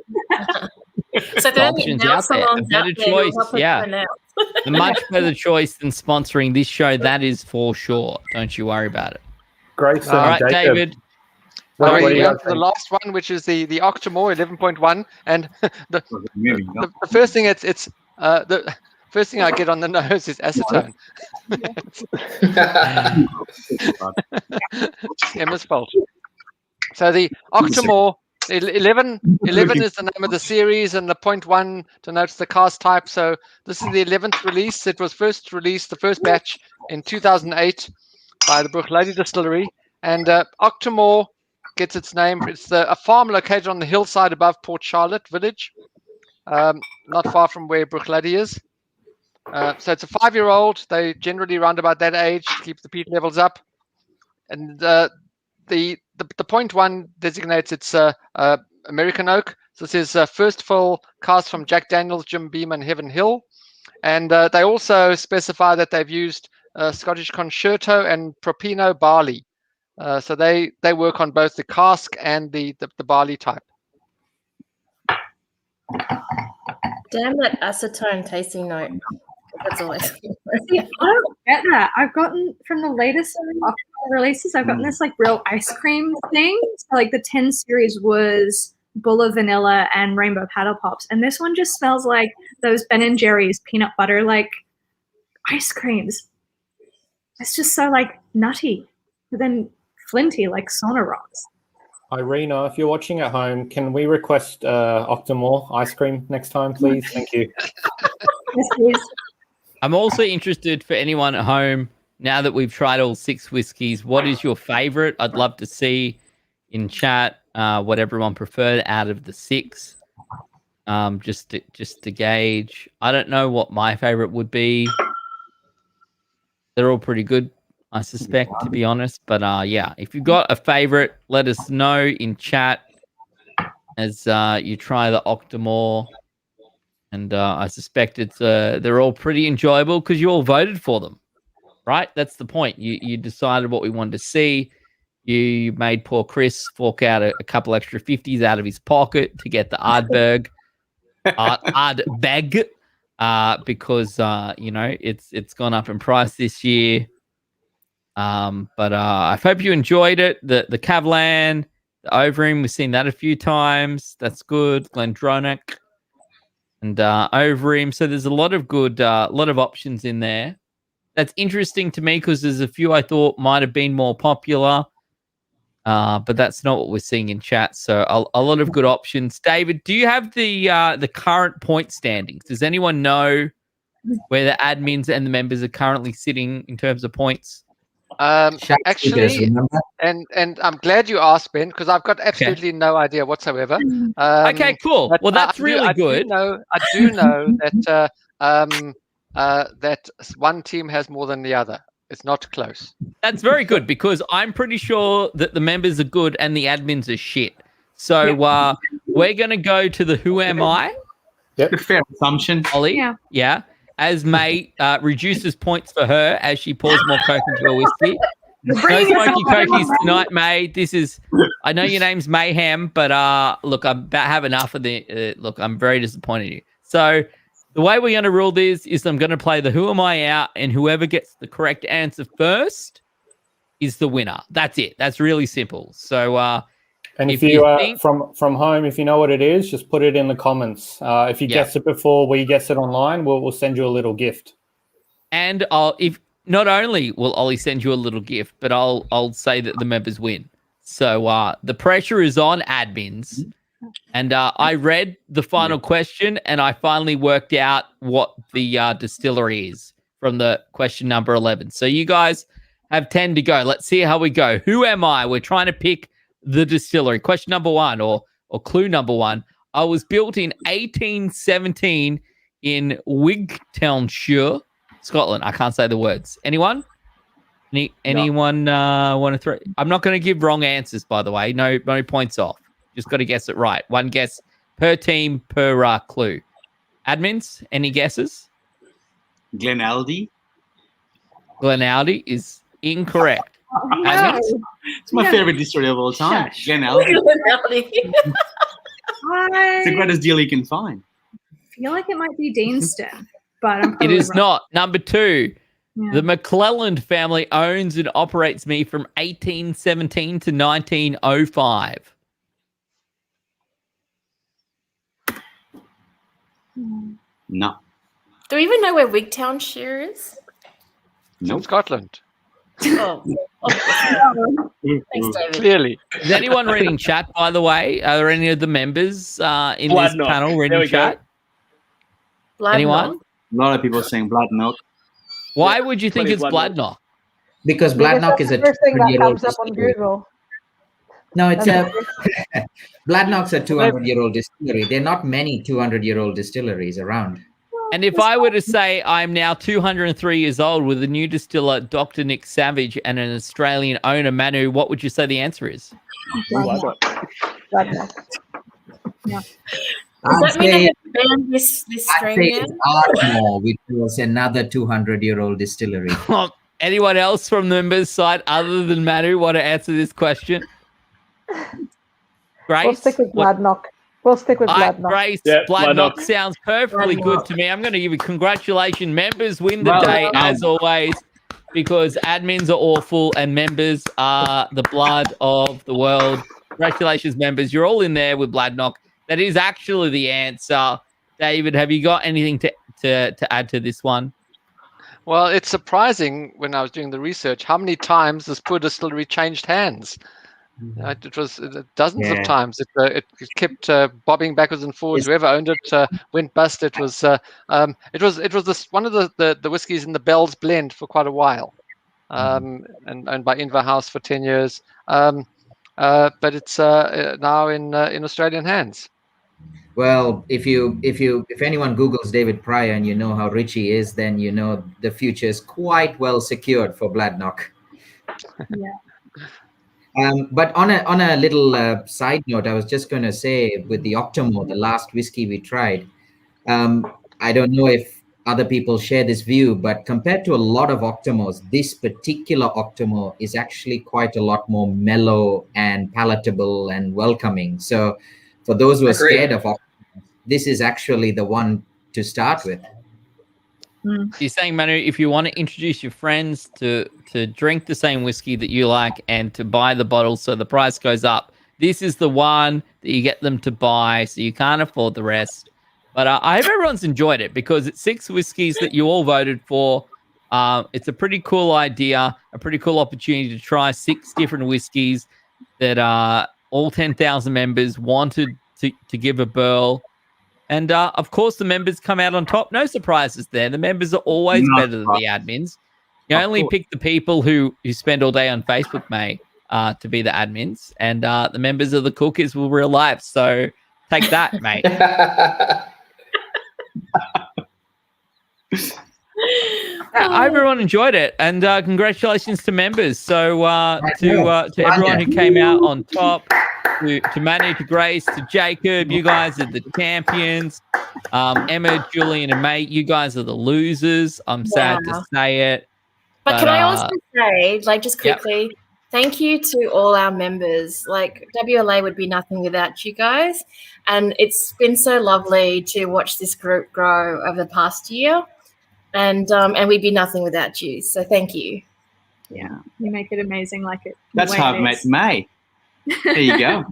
options nail out there. A salons better out there choice. who help us Yeah. with nails. A much better choice than sponsoring this show. That is for sure. Don't you worry about it. Great. All right, David. What do you the think? last one, which is the Octomore 11.1, and the first thing the first thing I get on the nose is acetone. Emma's fault. So the Octomore 11 is the name of the series, and the 0.1 denotes the cask type. So this is the 11th release. It was first released, the first batch, in 2008 by the Bruichladdich Distillery. And Octomore gets its name. It's a farm located on the hillside above Port Charlotte Village, not far from where Bruichladdich is. So it's a 5-year-old. They generally round about that age to keep the peat levels up. And the 0.1 designates its American oak. So this is first fill cask from Jack Daniels, Jim Beam, and Heaven Hill. And they also specify that they've used Scottish Concerto and Propino barley. So they work on both the cask and the barley type. Damn that acetone tasting note. That's always. See, I don't get that. I've gotten from the latest releases, I've gotten this like real ice cream thing. So like the 10 series was Bulla Vanilla and Rainbow Paddle Pops, and this one just smells like those Ben & Jerry's peanut butter like ice creams. It's just so like nutty, but then flinty like sauna rocks. Irina, if you're watching at home, can we request Octomore ice cream next time, please? Thank you. Yes, please. I'm also interested for anyone at home, now that we've tried all 6 whiskies, what is your favorite? I'd love to see in chat what everyone preferred out of the 6. Just to gauge. I don't know what my favorite would be. They're all pretty good, I suspect, to be honest. But yeah, if you've got a favorite, let us know in chat as you try the Octomore. And I suspect it's they're all pretty enjoyable because you all voted for them, right? That's the point. You decided what we wanted to see. You made poor Chris fork out a couple extra 50s out of his pocket to get the Ardbeg, because it's gone up in price this year. But I hope you enjoyed it. The Kavalan, the Overeem, we've seen that a few times. That's good. Glendronach. And Overeem, so there's a lot of good, lot of options in there. That's interesting to me because there's a few I thought might have been more popular, but that's not what we're seeing in chat. So a lot of good options. David, do you have the current point standings? Does anyone know where the admins and the members are currently sitting in terms of points? Actually, and I'm glad you asked, Ben, because I've got absolutely no idea whatsoever. Okay, cool. Well, that's really good. I do know that that one team has more than the other. It's not close. That's very good because I'm pretty sure that the members are good and the admins are shit. So we're going to go to the Who Am I? Yep. Fair assumption. Ollie? Yeah. As May reduces points for her as she pours more Coke into her whiskey. No smoky cokies tonight, May. This is, I know your name's Mayhem, but look, I'm about to have enough of the, look, I'm very disappointed in you. So the way we're going to rule this is I'm going to play the Who Am I out, and whoever gets the correct answer first is the winner. That's it. That's really simple. So, and if you think from home, if you know what it is, just put it in the comments. If you guess it before we guess it online, we'll send you a little gift. And if not only will Ollie send you a little gift, but I'll say that the members win. So the pressure is on admins. And I read the final question, and I finally worked out what the distillery is from the question number 11. So you guys have 10 to go. Let's see how we go. Who am I? We're trying to pick the distillery. Question number 1 or clue number 1. I was built in 1817 in Wigtownshire, Scotland. I can't say the words. Anyone? Anyone want to throw? I'm not going to give wrong answers, by the way. No points off. Just got to guess it right. One guess per team per clue. Admins, any guesses? Glenaldi. Glenaldi is incorrect. No. It's my favorite distillery of all time. Glenaldi. It's the greatest deal you can find. I feel like it might be Deanston, but I'm it is wrong. not. Number 2. Yeah. The McClelland family owns and operates me from 1817 to 1905. No. Do we even know where Wigtownshire is? No. Scotland. Oh, thanks, David. Clearly. Is anyone reading chat, by the way? Are there any of the members in this Bloodknock. panel There reading we go. chat? Anyone? A lot of people are saying blood milk. Why would you think Plenty it's of blood Bloodknock? Because Because Bloodknock that's is a the first thing that 200-year-old comes up on distillery. Google. No, it's That's a Bloodknock's a 200-year-old distillery. There are not many 200-year-old distilleries around. And if I were to say I'm now 203 years old with a new distiller, Dr. Nick Savage, and an Australian owner, Manu, what would you say the answer is? Bloodknock. Does I'd that mean say, they have banned this I'd strain say now? it's Ardmore, which was another 200-year-old distillery. Anyone else from the members' side other than Manu want to answer this question? Grace? We'll stick with Bloodknock. We'll stick with Bloodknock. Grace, Yeah, Bloodknock Bloodknock. sounds perfectly Bloodknock. good to me. I'm going to give you congratulations. Members win the Well day done. as always because admins are awful and members are the blood of the world. Congratulations, members. You're all in there with Bloodknock. That is actually the answer. David, have you got anything to add to this one? Well, it's surprising when I was doing the research how many times this poor distillery changed hands. It was dozens of times. It kept bobbing backwards and forwards. Whoever owned it went bust. It was one of the whiskies in the Bell's blend for quite a while, and owned by Inver House for 10 years. But it's now in Australian hands. Well, if anyone Googles David Pryor and you know how rich he is, then you know the future is quite well secured for Bloodknock. Yeah. But on a little side note, I was just going to say with the Octomore, the last whiskey we tried, I don't know if other people share this view, but compared to a lot of Octomores, this particular Octomore is actually quite a lot more mellow and palatable and welcoming. So for those who are Agreed. scared of Octomore, this is actually the one to start with. You're saying, Manu, if you want to introduce your friends to drink the same whiskey that you like and to buy the bottle so the price goes up, this is the one that you get them to buy so you can't afford the rest. But I hope everyone's enjoyed it because it's 6 whiskeys that you all voted for. It's a pretty cool idea, a pretty cool opportunity to try 6 different whiskeys that all 10,000 members wanted to give a whirl. And, of course, the members come out on top. No surprises there. The members are always better than the admins. You only pick the people who spend all day on Facebook, mate, to be the admins. And the members of the cookers will real life. So take that, mate. I hope everyone enjoyed it. And congratulations to members. So to everyone who came out on top, to Manu, to Grace, to Jacob, you guys are the champions. Emma, Julien, and mate, you guys are the losers. I'm sad to say it. But can I also say, just quickly, thank you to all our members. WLA would be nothing without you guys. And it's been so lovely to watch this group grow over the past year. And we'd be nothing without you. So thank you. Yeah, you make it amazing like it. That's how I've met May. There you go.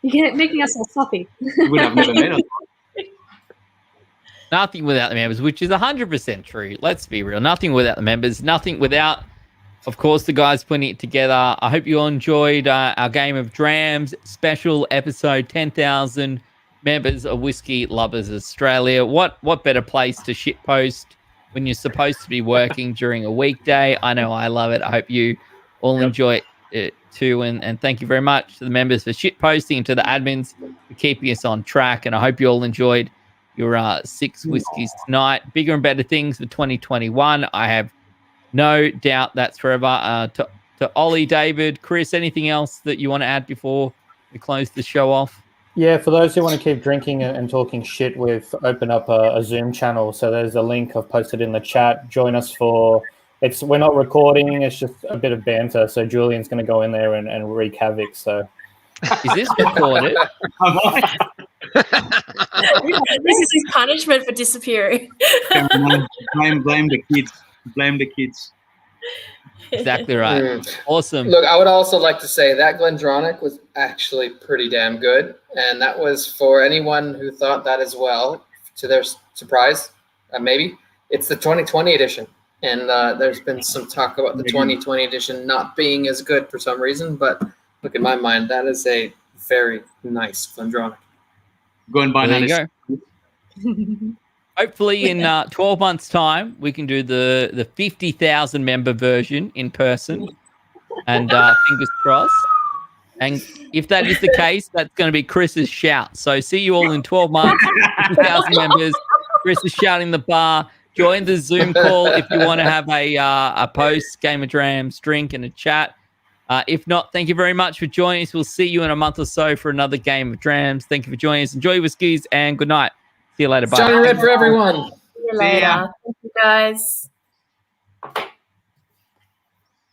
You're making us all sloppy. Would have never met us. Nothing without the members, which is 100% true. Let's be real. Nothing without the members. Nothing without, of course, the guys putting it together. I hope you all enjoyed our game of Drams special episode 10,000 members of Whiskey Lovers Australia. What better place to shitpost when you're supposed to be working during a weekday? I know I love it. I hope you all enjoy it too. And thank you very much to the members for shitposting and to the admins for keeping us on track. And I hope you all enjoyed your 6 whiskeys tonight. Bigger and better things for 2021. I have no doubt that's forever. To Ollie, David, Chris, anything else that you want to add before we close the show off? Yeah, for those who want to keep drinking and talking shit with, open up a Zoom channel. So there's a link I've posted in the chat. Join us for, we're not recording, it's just a bit of banter. So Julian's going to go in there and wreak havoc. So is this recorded? This is his punishment for disappearing. Blame the kids. Blame the kids. Exactly right. Awesome. Look, I would also like to say that Glendronach was actually pretty damn good. And that was for anyone who thought that as well, to their surprise, maybe. It's the 2020 edition. And there's been some talk about the 2020 edition not being as good for some reason, but look, in my mind, that is a very nice Glendronach. Go and buy There you another. go. Hopefully in 12 months' time, we can do the 50,000 member version in person. And fingers crossed. And if that is the case, that's going to be Chris's shout. So see you all in 12 months, 50,000 members. Chris is shouting the bar. Join the Zoom call if you want to have a post Game of Drams drink and a chat. If not, thank you very much for joining us. We'll see you in a month or so for another Game of Drams. Thank you for joining us. Enjoy whiskies and good night. See you later. Bye. Johnny Red for everyone. See you later. Thank you, guys.